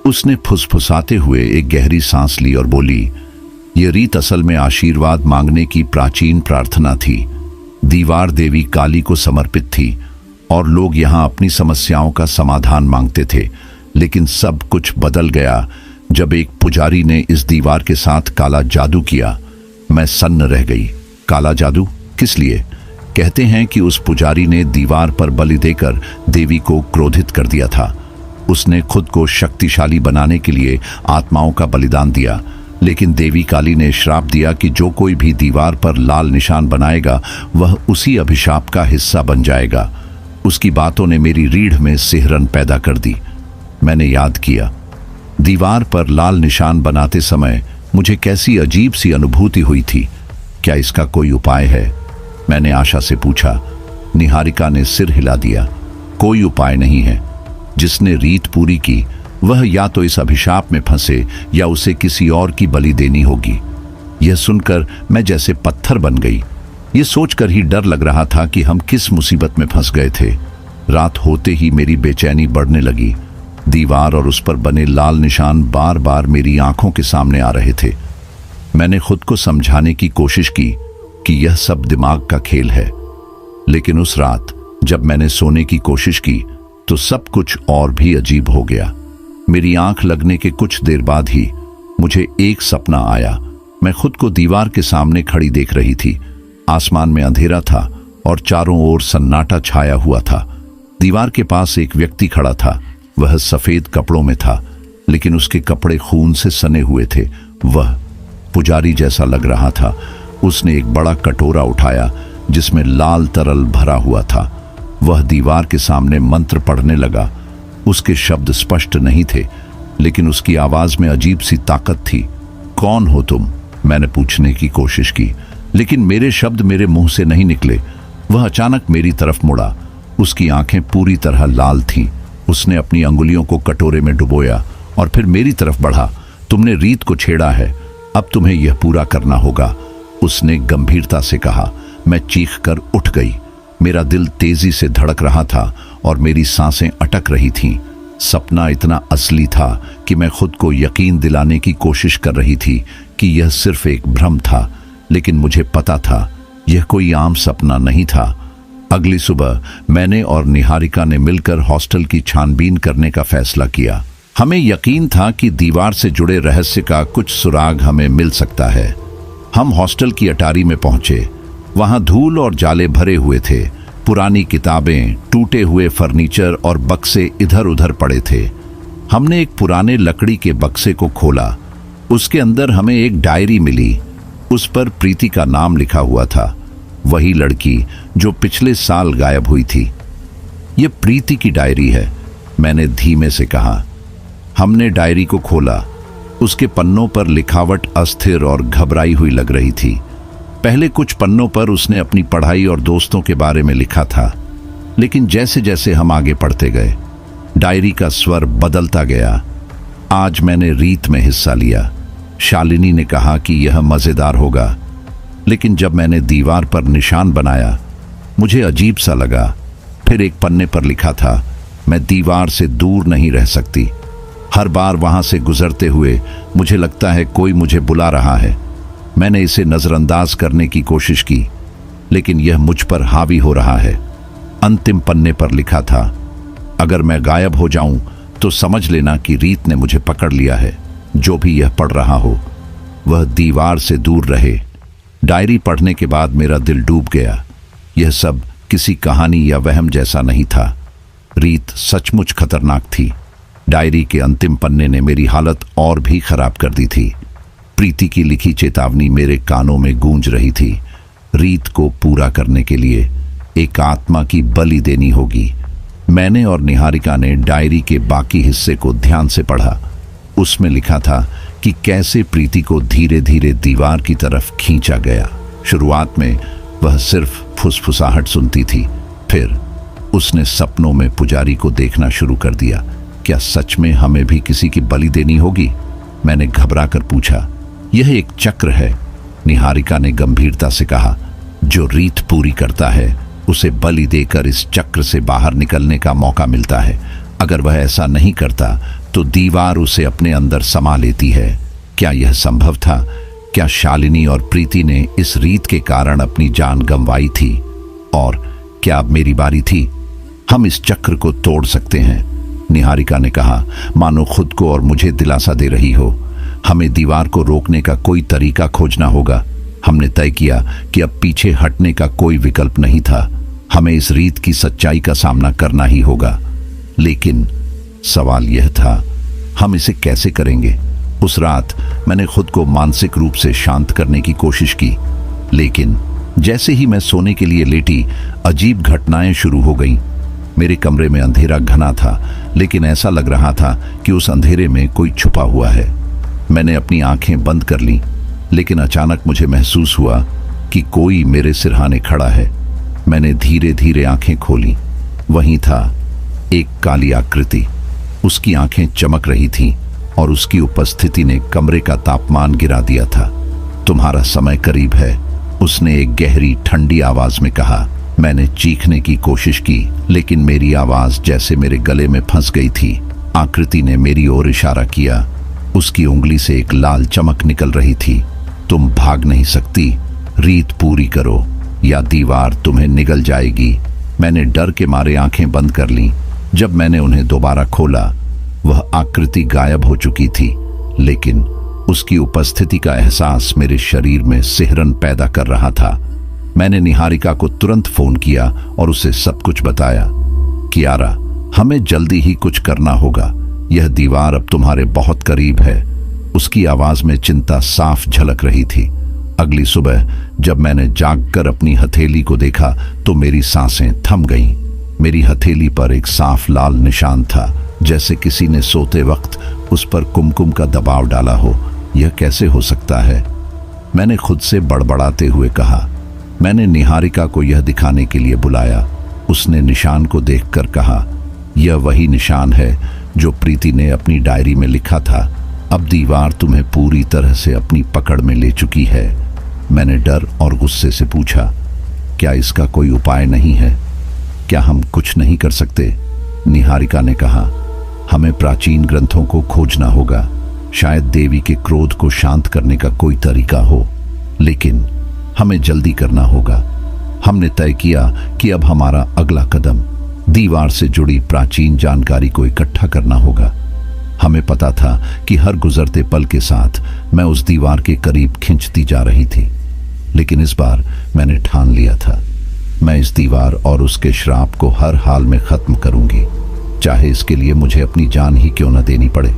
Speaker 1: उसने फुसफुसाते हुए एक गहरी सांस ली और बोली, यह रीत असल में आशीर्वाद मांगने की प्राचीन प्रार्थना थी। दीवार देवी काली को समर्पित थी और लोग यहां अपनी समस्याओं का समाधान मांगते थे। लेकिन सब कुछ बदल गया जब एक पुजारी ने इस दीवार के साथ काला जादू किया। मैं सन्न रह गई। काला जादू? किस लिए? कहते हैं कि उस पुजारी ने दीवार पर बलि देकर देवी को क्रोधित कर दिया था। उसने खुद को शक्तिशाली बनाने के लिए आत्माओं का बलिदान दिया, लेकिन देवी काली ने श्राप दिया कि जो कोई भी दीवार पर लाल निशान बनाएगा वह उसी अभिशाप का हिस्सा बन जाएगा। उसकी बातों ने मेरी रीढ़ में सिहरन पैदा कर दी। मैंने याद किया, दीवार पर लाल निशान बनाते समय मुझे कैसी अजीब सी अनुभूति हुई थी। क्या इसका कोई उपाय है? मैंने आशा से पूछा। निहारिका ने सिर हिला दिया। कोई उपाय नहीं है। जिसने रीत पूरी की वह या तो इस अभिशाप में फंसे या उसे किसी और की बलि देनी होगी। यह सुनकर मैं जैसे पत्थर बन गई। यह सोचकर ही डर लग रहा था कि हम किस मुसीबत में फंस गए थे। रात होते ही मेरी बेचैनी बढ़ने लगी। दीवार और उस पर बने लाल निशान बार बार मेरी आंखों के सामने आ रहे थे। मैंने खुद को समझाने की कोशिश की कि यह सब दिमाग का खेल है, लेकिन उस रात जब मैंने सोने की कोशिश की तो सब कुछ और भी अजीब हो गया। मेरी आंख लगने के कुछ देर बाद ही मुझे एक सपना आया। मैं खुद को दीवार के सामने खड़ी देख रही थी। आसमान में अंधेरा था और चारों ओर सन्नाटा छाया हुआ था। दीवार के पास एक व्यक्ति खड़ा था। वह सफेद कपड़ों में था, लेकिन उसके कपड़े खून से सने हुए थे। वह पुजारी जैसा लग रहा था। उसने एक बड़ा कटोरा उठाया जिसमें लाल तरल भरा हुआ था। वह दीवार के सामने मंत्र पढ़ने लगा। उसके शब्द स्पष्ट नहीं थे, लेकिन उसकी आवाज में अजीब सी ताकत थी। कौन हो तुम? मैंने पूछने की कोशिश की, लेकिन मेरे शब्द मेरे मुंह से नहीं निकले। वह अचानक मेरी तरफ मुड़ा। उसकी आंखें पूरी तरह लाल थीं। उसने अपनी अंगुलियों को कटोरे में डुबोया और फिर मेरी तरफ बढ़ा। तुमने रीत को छेड़ा है, अब तुम्हें यह पूरा करना होगा, उसने गंभीरता से कहा। मैं चीखकर उठ गई। मेरा दिल तेजी से धड़क रहा था और मेरी सांसें अटक रही थीं। सपना इतना असली था कि मैं खुद को यकीन दिलाने की कोशिश कर रही थी कि यह सिर्फ एक भ्रम था, लेकिन मुझे पता था यह कोई आम सपना नहीं था। अगली सुबह मैंने और निहारिका ने मिलकर हॉस्टल की छानबीन करने का फैसला किया। हमें यकीन था कि दीवार से जुड़े रहस्य का कुछ सुराग हमें मिल सकता है। हम हॉस्टल की अटारी में पहुंचे। वहां धूल और जाले भरे हुए थे। पुरानी किताबें, टूटे हुए फर्नीचर और बक्से इधर उधर पड़े थे। हमने एक पुराने लकड़ी के बक्से को खोला। उसके अंदर हमें एक डायरी मिली। उस पर प्रीति का नाम लिखा हुआ था, वही लड़की जो पिछले साल गायब हुई थी। यह प्रीति की डायरी है, मैंने धीमे से कहा। हमने डायरी को खोला। उसके पन्नों पर लिखावट अस्थिर और घबराई हुई लग रही थी। पहले कुछ पन्नों पर उसने अपनी पढ़ाई और दोस्तों के बारे में लिखा था, लेकिन जैसे जैसे हम आगे पढ़ते गए डायरी का स्वर बदलता गया। आज मैंने रीत में हिस्सा लिया। शालिनी ने कहा कि यह मजेदार होगा, लेकिन जब मैंने दीवार पर निशान बनाया मुझे अजीब सा लगा। फिर एक पन्ने पर लिखा था, मैं दीवार से दूर नहीं रह सकती। हर बार वहां से गुजरते हुए मुझे लगता है कोई मुझे बुला रहा है। मैंने इसे नजरअंदाज करने की कोशिश की, लेकिन यह मुझ पर हावी हो रहा है। अंतिम पन्ने पर लिखा था, अगर मैं गायब हो जाऊं तो समझ लेना कि रीत ने मुझे पकड़ लिया है। जो भी यह पढ़ रहा हो वह दीवार से दूर रहे। डायरी पढ़ने के बाद मेरा दिल डूब गया। यह सब किसी कहानी या वहम जैसा नहीं था। रीत सचमुच खतरनाक थी। डायरी के अंतिम पन्ने ने मेरी हालत और भी खराब कर दी थी। प्रीति की लिखी चेतावनी मेरे कानों में गूंज रही थी। रीत को पूरा करने के लिए एक आत्मा की बलि देनी होगी। मैंने और निहारिका ने डायरी के बाकी हिस्से को ध्यान से पढ़ा। उसमें लिखा था कि कैसे प्रीति को धीरे धीरे दीवार की तरफ खींचा गया। शुरुआत में वह सिर्फ फुसफुसाहट सुनती थी, फिर उसने सपनों में पुजारी को देखना शुरू कर दिया। क्या सच में हमें भी किसी की बलि देनी होगी? मैंने घबराकर पूछा। यह एक चक्र है, निहारिका ने गंभीरता से कहा। जो रीत पूरी करता है उसे बलि देकर इस चक्र से बाहर निकलने का मौका मिलता है। अगर वह ऐसा नहीं करता तो दीवार उसे अपने अंदर समा लेती है। क्या यह संभव था? क्या शालिनी और प्रीति ने इस रीत के कारण अपनी जान गंवाई थी? और क्या अब मेरी बारी थी? हम इस चक्र को तोड़ सकते हैं, निहारिका ने कहा, मानो खुद को और मुझे दिलासा दे रही हो। हमें दीवार को रोकने का कोई तरीका खोजना होगा। हमने तय किया कि अब पीछे हटने का कोई विकल्प नहीं था। हमें इस रीत की सच्चाई का सामना करना ही होगा। लेकिन सवाल यह था, हम इसे कैसे करेंगे? उस रात मैंने खुद को मानसिक रूप से शांत करने की कोशिश की, लेकिन जैसे ही मैं सोने के लिए लेटी, अजीब घटनाएं शुरू हो गईं। मेरे कमरे में अंधेरा घना था, लेकिन ऐसा लग रहा था कि उस अंधेरे में कोई छुपा हुआ है। मैंने अपनी आंखें बंद कर लीं, लेकिन अचानक मुझे महसूस हुआ कि कोई मेरे सिरहाने खड़ा है। मैंने धीरे धीरे आंखें खोली। वहीं था एक काली आकृति। उसकी आंखें चमक रही थीं और उसकी उपस्थिति ने कमरे का तापमान गिरा दिया था। तुम्हारा समय करीब है, उसने एक गहरी ठंडी आवाज में कहा। मैंने चीखने की कोशिश की, लेकिन मेरी आवाज जैसे मेरे गले में फंस गई थी। आकृति ने मेरी ओर इशारा किया। उसकी उंगली से एक लाल चमक निकल रही थी। तुम भाग नहीं सकती, रीत पूरी करो या दीवार तुम्हें निगल जाएगी। मैंने डर के मारे आंखें बंद कर लीं। जब मैंने उन्हें दोबारा खोला, वह आकृति गायब हो चुकी थी, लेकिन उसकी उपस्थिति का एहसास मेरे शरीर में सिहरन पैदा कर रहा था। मैंने निहारिका को तुरंत फोन किया और उसे सब कुछ बताया। कियारा, हमें जल्दी ही कुछ करना होगा। यह दीवार अब तुम्हारे बहुत करीब है। उसकी आवाज में चिंता साफ झलक रही थी। अगली सुबह जब मैंने जागकर अपनी हथेली को देखा तो मेरी सांसें थम गईं। मेरी हथेली पर एक साफ लाल निशान था, जैसे किसी ने सोते वक्त उस पर कुमकुम का दबाव डाला हो। यह कैसे हो सकता है? मैंने खुद से बड़बड़ाते हुए कहा। मैंने निहारिका को यह दिखाने के लिए बुलाया। उसने निशान को देखकर कहा, यह वही निशान है जो प्रीति ने अपनी डायरी में लिखा था। अब दीवार तुम्हें पूरी तरह से अपनी पकड़ में ले चुकी है। मैंने डर और गुस्से से पूछा, क्या इसका कोई उपाय नहीं है? क्या हम कुछ नहीं कर सकते? निहारिका ने कहा, हमें प्राचीन ग्रंथों को खोजना होगा। शायद देवी के क्रोध को शांत करने का कोई तरीका हो, लेकिन हमें जल्दी करना होगा। हमने तय किया कि अब हमारा अगला कदम दीवार से जुड़ी प्राचीन जानकारी को इकट्ठा करना होगा। हमें पता था कि हर गुजरते पल के साथ मैं उस दीवार के करीब खिंचती जा रही थी, लेकिन इस बार मैंने ठान लिया था, मैं इस दीवार और उसके श्राप को हर हाल में खत्म करूंगी, चाहे इसके लिए मुझे अपनी जान ही क्यों न देनी पड़े।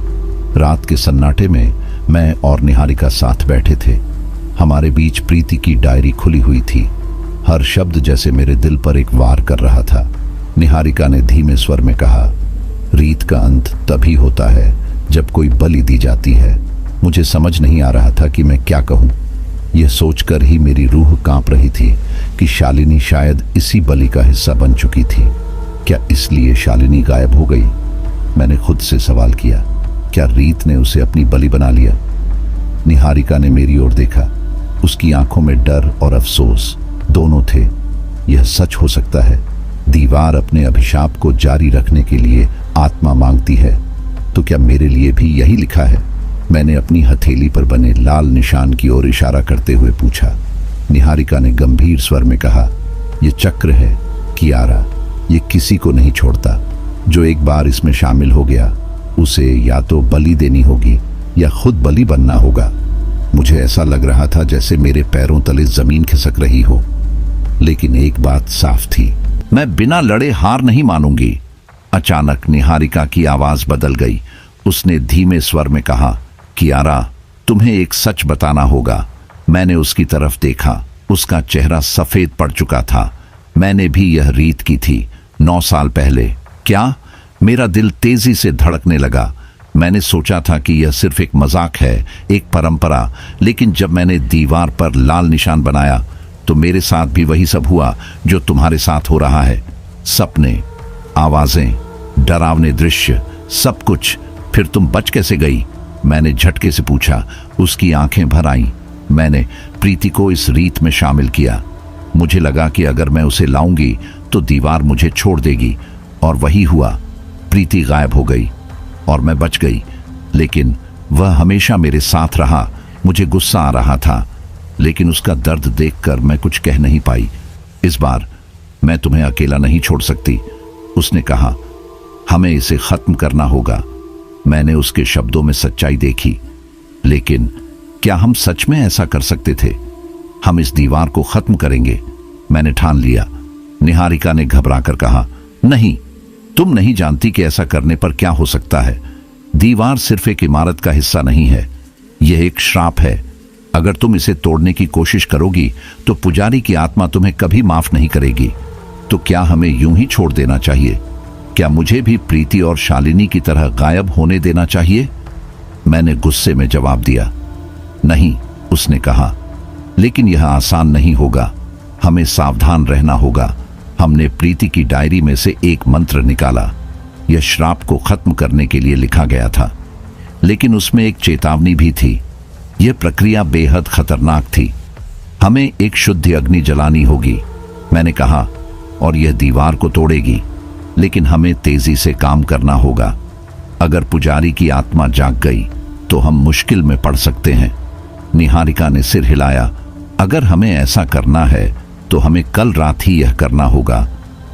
Speaker 1: रात के सन्नाटे में मैं और निहारिका साथ बैठे थे। हमारे बीच प्रीति की डायरी खुली हुई थी। हर शब्द जैसे मेरे दिल पर एक वार कर रहा था। निहारिका ने धीमे स्वर में कहा, रीत का अंत तभी होता है जब कोई बलि दी जाती है। मुझे समझ नहीं आ रहा था कि मैं क्या कहूं। यह सोचकर ही मेरी रूह कांप रही थी कि शालिनी शायद इसी बलि का हिस्सा बन चुकी थी। क्या इसलिए शालिनी गायब हो गई? मैंने खुद से सवाल किया। क्या रीत ने उसे अपनी बलि बना लिया? निहारिका ने मेरी ओर देखा। उसकी आंखों में डर और अफसोस दोनों थे। यह सच हो सकता है। दीवार अपने अभिशाप को जारी रखने के लिए आत्मा मांगती है, तो क्या मेरे लिए भी यही लिखा है? मैंने अपनी हथेली पर बने लाल निशान की ओर इशारा करते हुए पूछा। निहारिका ने गंभीर स्वर में कहा, यह चक्र है कियारा, ये किसी को नहीं छोड़ता। जो एक बार इसमें शामिल हो गया उसे या तो बलि देनी होगी या खुद बलि बनना होगा। मुझे ऐसा लग रहा था जैसे मेरे पैरों तले जमीन खिसक रही हो, लेकिन एक बात साफ थी, मैं बिना लड़े हार नहीं मानूंगी। अचानक निहारिका की आवाज बदल गई। उसने धीमे स्वर में कहा, कियारा, तुम्हें एक सच बताना होगा। मैंने उसकी तरफ देखा, उसका चेहरा सफेद पड़ चुका था। मैंने भी यह रीत की थी 9 साल पहले। क्या? मेरा दिल तेजी से धड़कने लगा। मैंने सोचा था कि यह सिर्फ एक मजाक है, एक परंपरा, लेकिन जब मैंने दीवार पर लाल निशान बनाया तो मेरे साथ भी वही सब हुआ जो तुम्हारे साथ हो रहा है। सपने, आवाजें, डरावने दृश्य, सब कुछ। फिर तुम बच कैसे गई? मैंने झटके से पूछा। उसकी आंखें भर आईं। मैंने प्रीति को इस रीत में शामिल किया। मुझे लगा कि अगर मैं उसे लाऊंगी तो दीवार मुझे छोड़ देगी, और वही हुआ। प्रीति गायब हो गई और मैं बच गई, लेकिन वह हमेशा मेरे साथ रहा। मुझे गुस्सा आ रहा था, लेकिन उसका दर्द देखकर मैं कुछ कह नहीं पाई। इस बार मैं तुम्हें अकेला नहीं छोड़ सकती, उसने कहा। हमें इसे खत्म करना होगा। मैंने उसके शब्दों में सच्चाई देखी। लेकिन क्या हम सच में ऐसा कर सकते थे? हम इस दीवार को खत्म करेंगे, मैंने ठान लिया। निहारिका ने घबराकर कहा, नहीं, तुम नहीं जानती कि ऐसा करने पर क्या हो सकता है। दीवार सिर्फ एक इमारत का हिस्सा नहीं है, यह एक श्राप है। अगर तुम इसे तोड़ने की कोशिश करोगी तो पुजारी की आत्मा तुम्हें कभी माफ नहीं करेगी। तो क्या हमें यूं ही छोड़ देना चाहिए? क्या मुझे भी प्रीति और शालिनी की तरह गायब होने देना चाहिए? मैंने गुस्से में जवाब दिया। नहीं, उसने कहा, लेकिन यह आसान नहीं होगा। हमें सावधान रहना होगा। हमने प्रीति की डायरी में से एक मंत्र निकाला। यह श्राप को खत्म करने के लिए लिखा गया था, लेकिन उसमें एक चेतावनी भी थी। यह प्रक्रिया बेहद खतरनाक थी। हमें एक शुद्ध अग्नि जलानी होगी, मैंने कहा, और यह दीवार को तोड़ेगी। लेकिन हमें तेजी से काम करना होगा। अगर पुजारी की आत्मा जाग गई तो हम मुश्किल में पड़ सकते हैं। निहारिका ने सिर हिलाया। अगर हमें ऐसा करना है तो हमें कल रात ही यह करना होगा।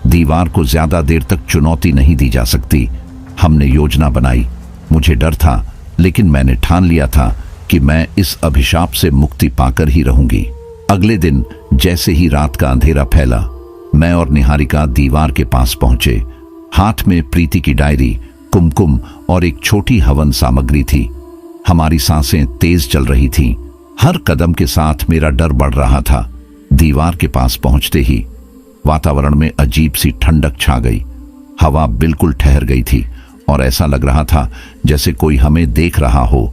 Speaker 1: दीवार को ज्यादा देर तक चुनौती नहीं दी जा सकती। हमने योजना बनाई। मुझे डर था, लेकिन मैंने ठान लिया था कि मैं इस अभिशाप से मुक्ति पाकर ही रहूंगी। अगले दिन जैसे ही रात का अंधेरा फैला, मैं और निहारिका दीवार के पास पहुंचे। हाथ में प्रीति की डायरी, कुमकुम और एक छोटी हवन सामग्री थी। हमारी सांसें तेज चल रही थीं। हर कदम के साथ मेरा डर बढ़ रहा था। दीवार के पास पहुंचते ही वातावरण में अजीब सी ठंडक छा गई। हवा बिल्कुल ठहर गई थी और ऐसा लग रहा था जैसे कोई हमें देख रहा हो।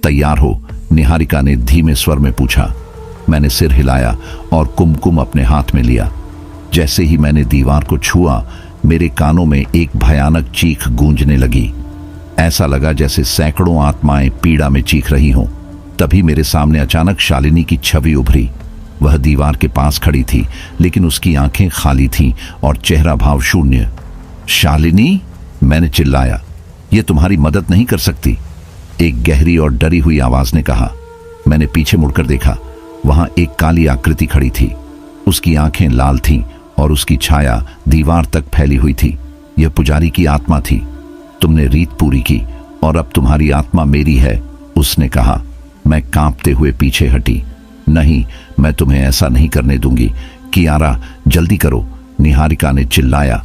Speaker 1: तैयार हो? निहारिका ने धीमे स्वर में पूछा। मैंने सिर हिलाया और कुमकुम अपने हाथ में लिया। जैसे ही मैंने दीवार को छुआ, मेरे कानों में एक भयानक चीख गूंजने लगी। ऐसा लगा जैसे सैकड़ों आत्माएं पीड़ा में चीख रही हों। तभी मेरे सामने अचानक शालिनी की छवि उभरी। वह दीवार के पास खड़ी थी, लेकिन उसकी आंखें खाली थीं और चेहरा भाव शून्य। शालिनी, मैंने चिल्लाया, यह तुम्हारी मदद नहीं कर सकती, एक गहरी और डरी हुई आवाज ने कहा। मैंने पीछे मुड़कर देखा। वहां एक काली आकृति खड़ी थी। उसकी आंखें लाल थीं और उसकी छाया दीवार तक फैली हुई थी। यह पुजारी की आत्मा थी। तुमने रीत पूरी की और अब तुम्हारी आत्मा मेरी है, उसने कहा। मैं कांपते हुए पीछे हटी। नहीं, मैं तुम्हें ऐसा नहीं करने दूंगी। कियारा, जल्दी करो, निहारिका ने चिल्लाया।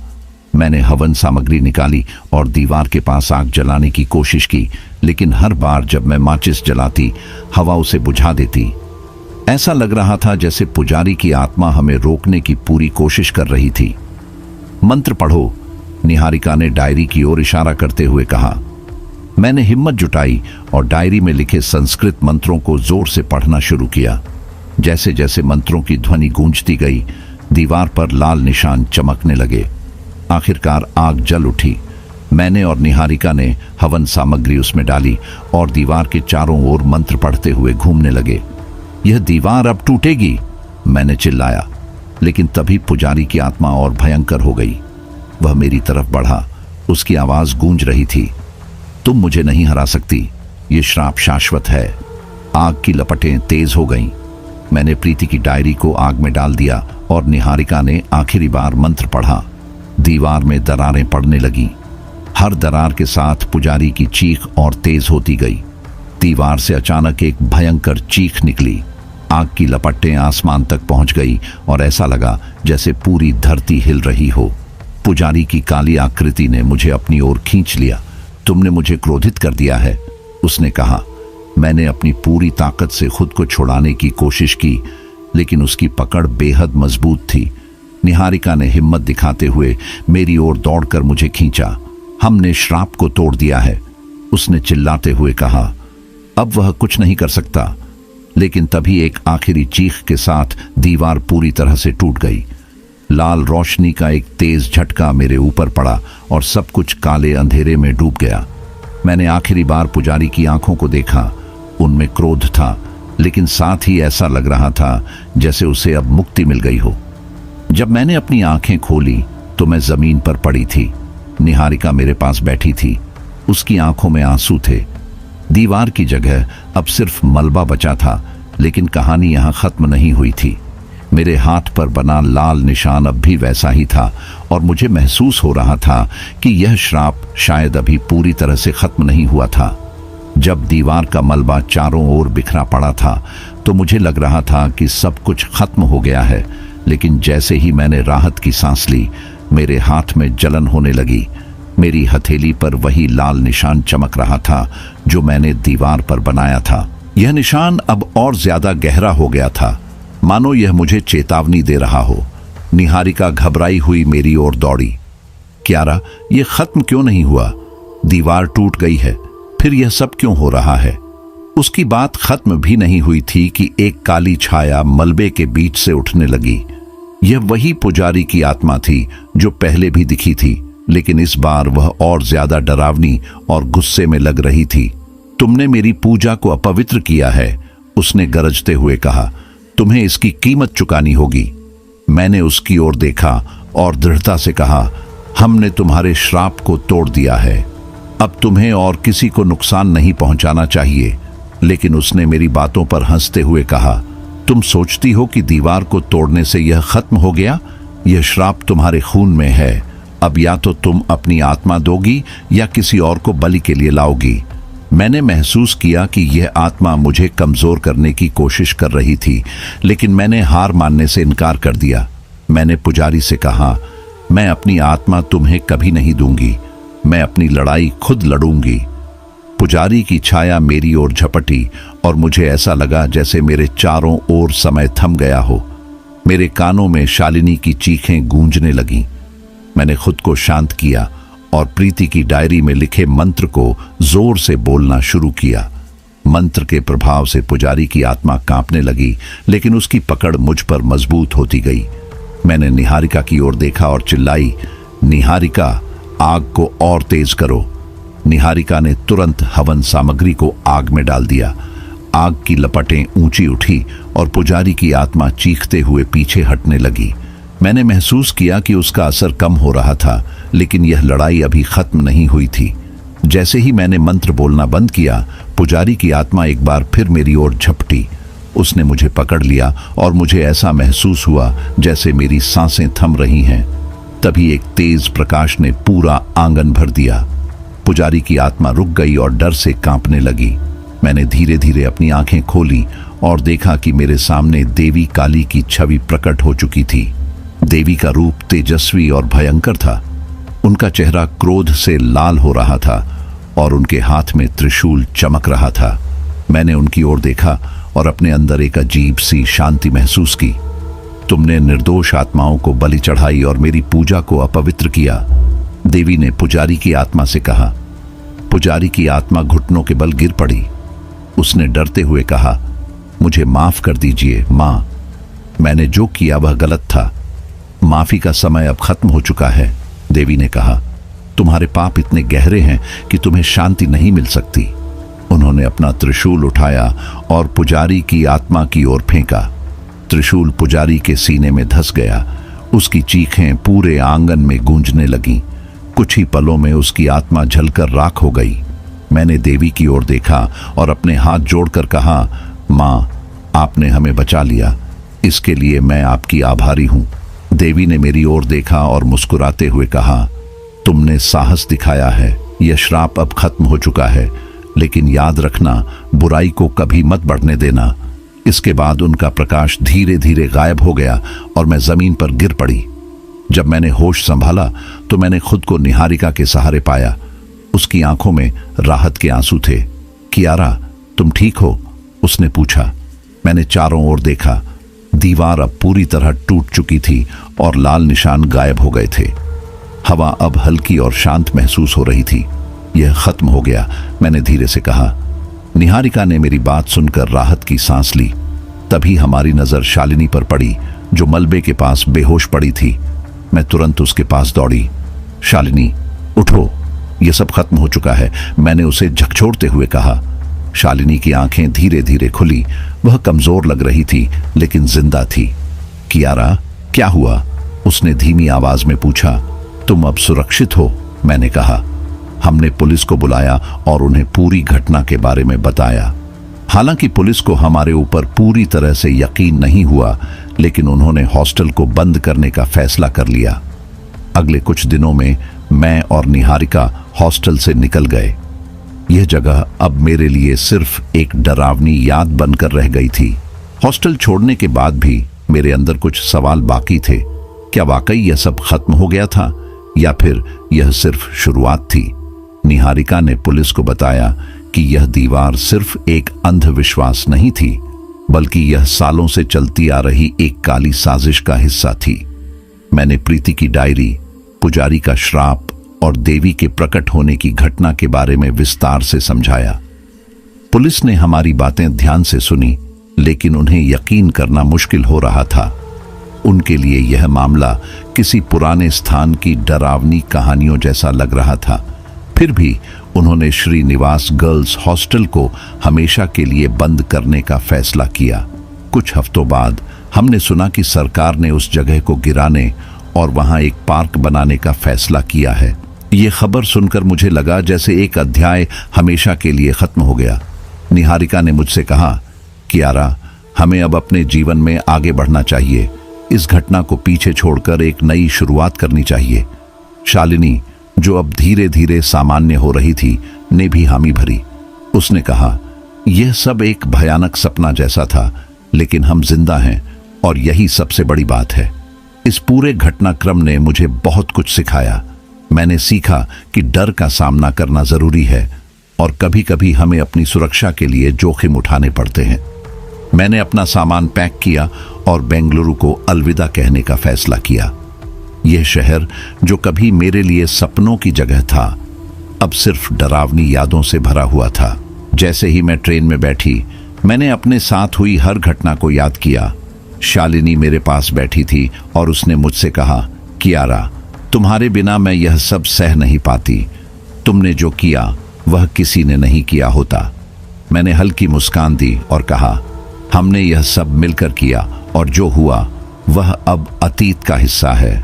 Speaker 1: मैंने हवन सामग्री निकाली और दीवार के पास आग जलाने की कोशिश की, लेकिन हर बार जब मैं माचिस जलाती, हवा उसे बुझा देती। ऐसा लग रहा था जैसे पुजारी की आत्मा हमें रोकने की पूरी कोशिश कर रही थी। मंत्र पढ़ो, निहारिका ने डायरी की ओर इशारा करते हुए कहा। मैंने हिम्मत जुटाई और डायरी में लिखे संस्कृत मंत्रों को जोर से पढ़ना शुरू किया। जैसे जैसे मंत्रों की ध्वनि गूंजती गई, दीवार पर लाल निशान चमकने लगे। आखिरकार आग जल उठी। मैंने और निहारिका ने हवन सामग्री उसमें डाली और दीवार के चारों ओर मंत्र पढ़ते हुए घूमने लगे। यह दीवार अब टूटेगी, मैंने चिल्लाया। लेकिन तभी पुजारी की आत्मा और भयंकर हो गई। वह मेरी तरफ बढ़ा। उसकी आवाज गूंज रही थी, तुम मुझे नहीं हरा सकती, ये श्राप शाश्वत है। आग की लपटें तेज हो गईं। मैंने प्रीति की डायरी को आग में डाल दिया और निहारिका ने आखिरी बार मंत्र पढ़ा। दीवार में दरारें पड़ने लगीं। हर दरार के साथ पुजारी की चीख और तेज होती गई। दीवार से अचानक एक भयंकर चीख निकली। आग की लपटें आसमान तक पहुंच गई और ऐसा लगा जैसे पूरी धरती हिल रही हो। पुजारी की काली आकृति ने मुझे अपनी ओर खींच लिया। तुमने मुझे क्रोधित कर दिया है, उसने कहा। मैंने अपनी पूरी ताकत से खुद को छुड़ाने की कोशिश की, लेकिन उसकी पकड़ बेहद मजबूत थी। निहारिका ने हिम्मत दिखाते हुए मेरी ओर दौड़कर मुझे खींचा। हमने श्राप को तोड़ दिया है, उसने चिल्लाते हुए कहा। अब वह कुछ नहीं कर सकता, लेकिन तभी एक आखिरी चीख के साथ दीवार पूरी तरह से टूट गई। लाल रोशनी का एक तेज झटका मेरे ऊपर पड़ा और सब कुछ काले अंधेरे में डूब गया। मैंने आखिरी बार पुजारी की आंखों को देखा। उनमें क्रोध था, लेकिन साथ ही ऐसा लग रहा था जैसे उसे अब मुक्ति मिल गई हो। जब मैंने अपनी आंखें खोली तो मैं जमीन पर पड़ी थी। निहारिका मेरे पास बैठी थी। उसकी आंखों में आंसू थे। दीवार की जगह अब सिर्फ मलबा बचा था, लेकिन कहानी यहां खत्म नहीं हुई थी। मेरे हाथ पर बना लाल निशान अब भी वैसा ही था और मुझे महसूस हो रहा था कि यह श्राप शायद अभी पूरी तरह से खत्म नहीं हुआ था। जब दीवार का मलबा चारों ओर बिखरा पड़ा था तो मुझे लग रहा था कि सब कुछ खत्म हो गया है, लेकिन जैसे ही मैंने राहत की सांस ली, मेरे हाथ में जलन होने लगी। मेरी हथेली पर वही लाल निशान चमक रहा था जो मैंने दीवार पर बनाया था। यह निशान अब और ज्यादा गहरा हो गया था, मानो यह मुझे चेतावनी दे रहा हो। निहारिका घबराई हुई मेरी ओर दौड़ी। क्यारा, यह खत्म क्यों नहीं हुआ? दीवार टूट गई है, फिर यह सब क्यों हो रहा है? उसकी बात खत्म भी नहीं हुई थी कि एक काली छाया मलबे के बीच से उठने लगी। यह वही पुजारी की आत्मा थी जो पहले भी दिखी थी, लेकिन इस बार वह और ज्यादा डरावनी और गुस्से में लग रही थी। तुमने मेरी पूजा को अपवित्र किया है, उसने गरजते हुए कहा। तुम्हें इसकी कीमत चुकानी होगी। मैंने उसकी ओर देखा और दृढ़ता से कहा, हमने तुम्हारे श्राप को तोड़ दिया है। अब तुम्हें और किसी को नुकसान नहीं पहुंचाना चाहिए। लेकिन उसने मेरी बातों पर हंसते हुए कहा, तुम सोचती हो कि दीवार को तोड़ने से यह खत्म हो गया? यह श्राप तुम्हारे खून में है। अब या तो तुम अपनी आत्मा दोगी या किसी और को बलि के लिए लाओगी। मैंने महसूस किया कि यह आत्मा मुझे कमजोर करने की कोशिश कर रही थी, लेकिन मैंने हार मानने से इनकार कर दिया। मैंने पुजारी से कहा, मैं अपनी आत्मा तुम्हें कभी नहीं दूंगी, मैं अपनी लड़ाई खुद लड़ूंगी। पुजारी की छाया मेरी ओर झपटी और मुझे ऐसा लगा जैसे मेरे चारों ओर समय थम गया हो। मेरे कानों में शालिनी की चीखें गूंजने लगीं। मैंने खुद को शांत किया और प्रीति की डायरी में लिखे मंत्र को जोर से बोलना शुरू किया। मंत्र के प्रभाव से पुजारी की आत्मा कांपने लगी, लेकिन उसकी पकड़ मुझ पर मजबूत होती गई। मैंने निहारिका की ओर देखा और चिल्लाई, निहारिका, आग को और तेज करो। निहारिका ने तुरंत हवन सामग्री को आग में डाल दिया। आग की लपटें ऊंची उठी और पुजारी की आत्मा चीखते हुए पीछे हटने लगी। मैंने महसूस किया कि उसका असर कम हो रहा था, लेकिन यह लड़ाई अभी खत्म नहीं हुई थी। जैसे ही मैंने मंत्र बोलना बंद किया, पुजारी की आत्मा एक बार फिर मेरी ओर झपटी। उसने मुझे पकड़ लिया और मुझे ऐसा महसूस हुआ जैसे मेरी सांसें थम रही हैं। तभी एक तेज प्रकाश ने पूरा आंगन भर दिया। पुजारी की आत्मा रुक गई और डर से कांपने लगी। मैंने धीरे धीरे अपनी आंखें खोली और देखा कि मेरे सामने देवी काली की छवि प्रकट हो चुकी थी। देवी का रूप तेजस्वी और भयंकर था। उनका चेहरा क्रोध से लाल हो रहा था और उनके हाथ में त्रिशूल चमक रहा था। मैंने उनकी ओर देखा और अपने अंदर एक अजीब सी शांति महसूस की। तुमने निर्दोष आत्माओं को बलि चढ़ाई और मेरी पूजा को अपवित्र किया, देवी ने पुजारी की आत्मा से कहा। पुजारी की आत्मा घुटनों के बल गिर पड़ी। उसने डरते हुए कहा, मुझे माफ कर दीजिए माँ, मैंने जो किया वह गलत था। माफी का समय अब खत्म हो चुका है, देवी ने कहा। तुम्हारे पाप इतने गहरे हैं कि तुम्हें शांति नहीं मिल सकती। उन्होंने अपना त्रिशूल उठाया और पुजारी की आत्मा की ओर फेंका। त्रिशूल पुजारी के सीने में धंस गया। उसकी चीखें पूरे आंगन में गूंजने लगीं। कुछ ही पलों में उसकी आत्मा जलकर राख हो गई। मैंने देवी की ओर देखा और अपने हाथ जोड़कर कहा, माँ, आपने हमें बचा लिया, इसके लिए मैं आपकी आभारी हूं। देवी ने मेरी ओर देखा और मुस्कुराते हुए कहा, तुमने साहस दिखाया है, यह श्राप अब खत्म हो चुका है, लेकिन याद रखना, बुराई को कभी मत बढ़ने देना। इसके बाद उनका प्रकाश धीरे धीरे गायब हो गया और मैं जमीन पर गिर पड़ी। जब मैंने होश संभाला तो मैंने खुद को निहारिका के सहारे पाया। उसकी आंखों में राहत के आंसू थे। कियारा, तुम ठीक हो? उसने पूछा। मैंने चारों ओर देखा। दीवार अब पूरी तरह टूट चुकी थी और लाल निशान गायब हो गए थे। हवा अब हल्की और शांत महसूस हो रही थी। यह खत्म हो गया, मैंने धीरे से कहा। निहारिका ने मेरी बात सुनकर राहत की सांस ली। तभी हमारी नजर शालिनी पर पड़ी, जो मलबे के पास बेहोश पड़ी थी। मैं तुरंत उसके पास दौड़ी। शालिनी, उठो, यह सब खत्म हो चुका है, मैंने उसे झकझोरते हुए कहा। शालिनी की आंखें धीरे धीरे खुली। वह कमजोर लग रही थी लेकिन जिंदा थी। कियारा, क्या हुआ? उसने धीमी आवाज में पूछा। तुम अब सुरक्षित हो? मैंने कहा। हमने पुलिस को बुलाया और उन्हें पूरी घटना के बारे में बताया। हालांकि पुलिस को हमारे ऊपर पूरी तरह से यकीन नहीं हुआ, लेकिन उन्होंने हॉस्टल को बंद करने का फैसला कर लिया। अगले कुछ दिनों में मैं और निहारिका हॉस्टल से निकल गए। यह जगह अब मेरे लिए सिर्फ एक डरावनी याद बनकर रह गई थी। हॉस्टल छोड़ने के बाद भी मेरे अंदर कुछ सवाल बाकी थे। क्या वाकई यह सब खत्म हो गया था या फिर यह सिर्फ शुरुआत थी? निहारिका ने पुलिस को बताया कि यह दीवार सिर्फ एक अंधविश्वास नहीं थी, बल्कि यह सालों से चलती आ रही एक काली साजिश का हिस्सा थी। मैंने प्रीति की डायरी, पुजारी का श्राप और देवी के प्रकट होने की घटना के बारे में विस्तार से समझाया। पुलिस ने हमारी बातें ध्यान से सुनी, लेकिन उन्हें यकीन करना मुश्किल हो रहा था। उनके लिए यह मामला किसी पुराने स्थान की डरावनी कहानियों जैसा लग रहा था। फिर भी उन्होंने श्रीनिवास गर्ल्स हॉस्टल को हमेशा के लिए बंद करने का फैसला किया। कुछ हफ्तों बाद हमने सुना कि सरकार ने उस जगह को गिराने और वहां एक पार्क बनाने का फैसला किया है। ये खबर सुनकर मुझे लगा जैसे एक अध्याय हमेशा के लिए खत्म हो गया। निहारिका ने मुझसे कहा, कियारा, हमें अब अपने जीवन में आगे बढ़ना चाहिए। इस घटना को पीछे छोड़कर एक नई शुरुआत करनी चाहिए। शालिनी, जो अब धीरे धीरे सामान्य हो रही थी, ने भी हामी भरी। उसने कहा, यह सब एक भयानक सपना जैसा था, लेकिन हम जिंदा हैं और यही सबसे बड़ी बात है। इस पूरे घटनाक्रम ने मुझे बहुत कुछ सिखाया। मैंने सीखा कि डर का सामना करना जरूरी है और कभी-कभी हमें अपनी सुरक्षा के लिए जोखिम उठाने पड़ते हैं। मैंने अपना सामान पैक किया और बेंगलुरु को अलविदा कहने का फैसला किया। यह शहर, जो कभी मेरे लिए सपनों की जगह था, अब सिर्फ डरावनी यादों से भरा हुआ था। जैसे ही मैं ट्रेन में बैठी, मैंने अपने साथ हुई हर घटना को याद किया। शालिनी मेरे पास बैठी थी और उसने मुझसे कहा, कियारा, तुम्हारे बिना मैं यह सब सह नहीं पाती। तुमने जो किया वह किसी ने नहीं किया होता। मैंने हल्की मुस्कान दी और कहा, हमने यह सब मिलकर किया और जो हुआ वह अब अतीत का हिस्सा है।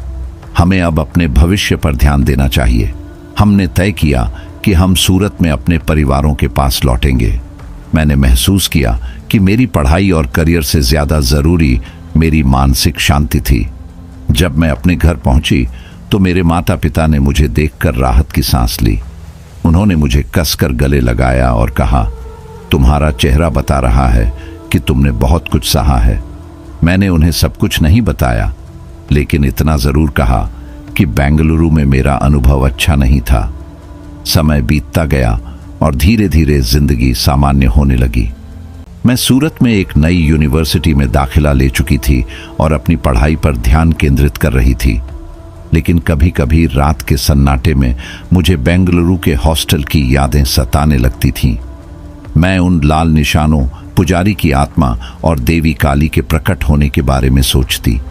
Speaker 1: हमें अब अपने भविष्य पर ध्यान देना चाहिए। हमने तय किया कि हम सूरत में अपने परिवारों के पास लौटेंगे। मैंने महसूस किया कि मेरी पढ़ाई और करियर से ज्यादा जरूरी मेरी मानसिक शांति थी। जब मैं अपने घर पहुंची तो मेरे माता पिता ने मुझे देखकर राहत की सांस ली। उन्होंने मुझे कसकर गले लगाया और कहा, तुम्हारा चेहरा बता रहा है कि तुमने बहुत कुछ सहा है। मैंने उन्हें सब कुछ नहीं बताया, लेकिन इतना जरूर कहा कि बेंगलुरु में मेरा अनुभव अच्छा नहीं था। समय बीतता गया और धीरे धीरे जिंदगी सामान्य होने लगी। मैं सूरत में एक नई यूनिवर्सिटी में दाखिला ले चुकी थी और अपनी पढ़ाई पर ध्यान केंद्रित कर रही थी। लेकिन कभी कभी रात के सन्नाटे में मुझे बेंगलुरु के हॉस्टल की यादें सताने लगती थीं। मैं उन लाल निशानों, पुजारी की आत्मा और देवी काली के प्रकट होने के बारे में सोचती।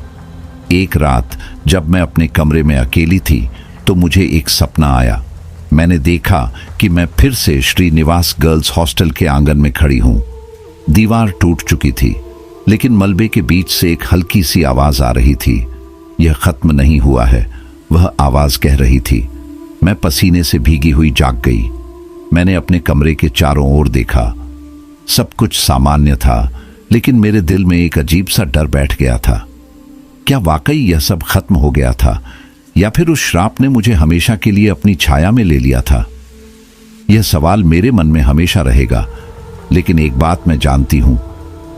Speaker 1: एक रात जब मैं अपने कमरे में अकेली थी तो मुझे एक सपना आया। मैंने देखा कि मैं फिर से श्रीनिवास गर्ल्स हॉस्टल के आंगन में खड़ी हूं। दीवार टूट चुकी थी, लेकिन मलबे के बीच से एक हल्की सी आवाज आ रही थी। यह खत्म नहीं हुआ है, वह आवाज कह रही थी। मैं पसीने से भीगी हुई जाग गई। मैंने अपने कमरे के चारों ओर देखा। सब कुछ सामान्य था, लेकिन मेरे दिल में एक अजीब सा डर बैठ गया था। क्या वाकई यह सब खत्म हो गया था, या फिर उस श्राप ने मुझे हमेशा के लिए अपनी छाया में ले लिया था? यह सवाल मेरे मन में हमेशा रहेगा। लेकिन एक बात मैं जानती हूं,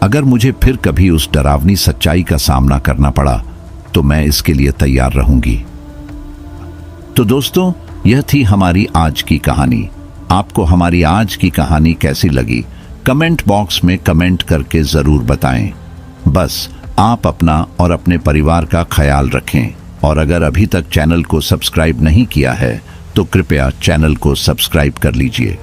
Speaker 1: अगर मुझे फिर कभी उस डरावनी सच्चाई का सामना करना पड़ा तो मैं इसके लिए तैयार रहूंगी। तो दोस्तों, यह थी हमारी आज की कहानी। आपको हमारी आज की कहानी कैसी लगी कमेंट बॉक्स में कमेंट करके जरूर बताएं। बस आप अपना और अपने परिवार का ख्याल रखें, और अगर अभी तक चैनल को सब्सक्राइब नहीं किया है तो कृपया चैनल को सब्सक्राइब कर लीजिए।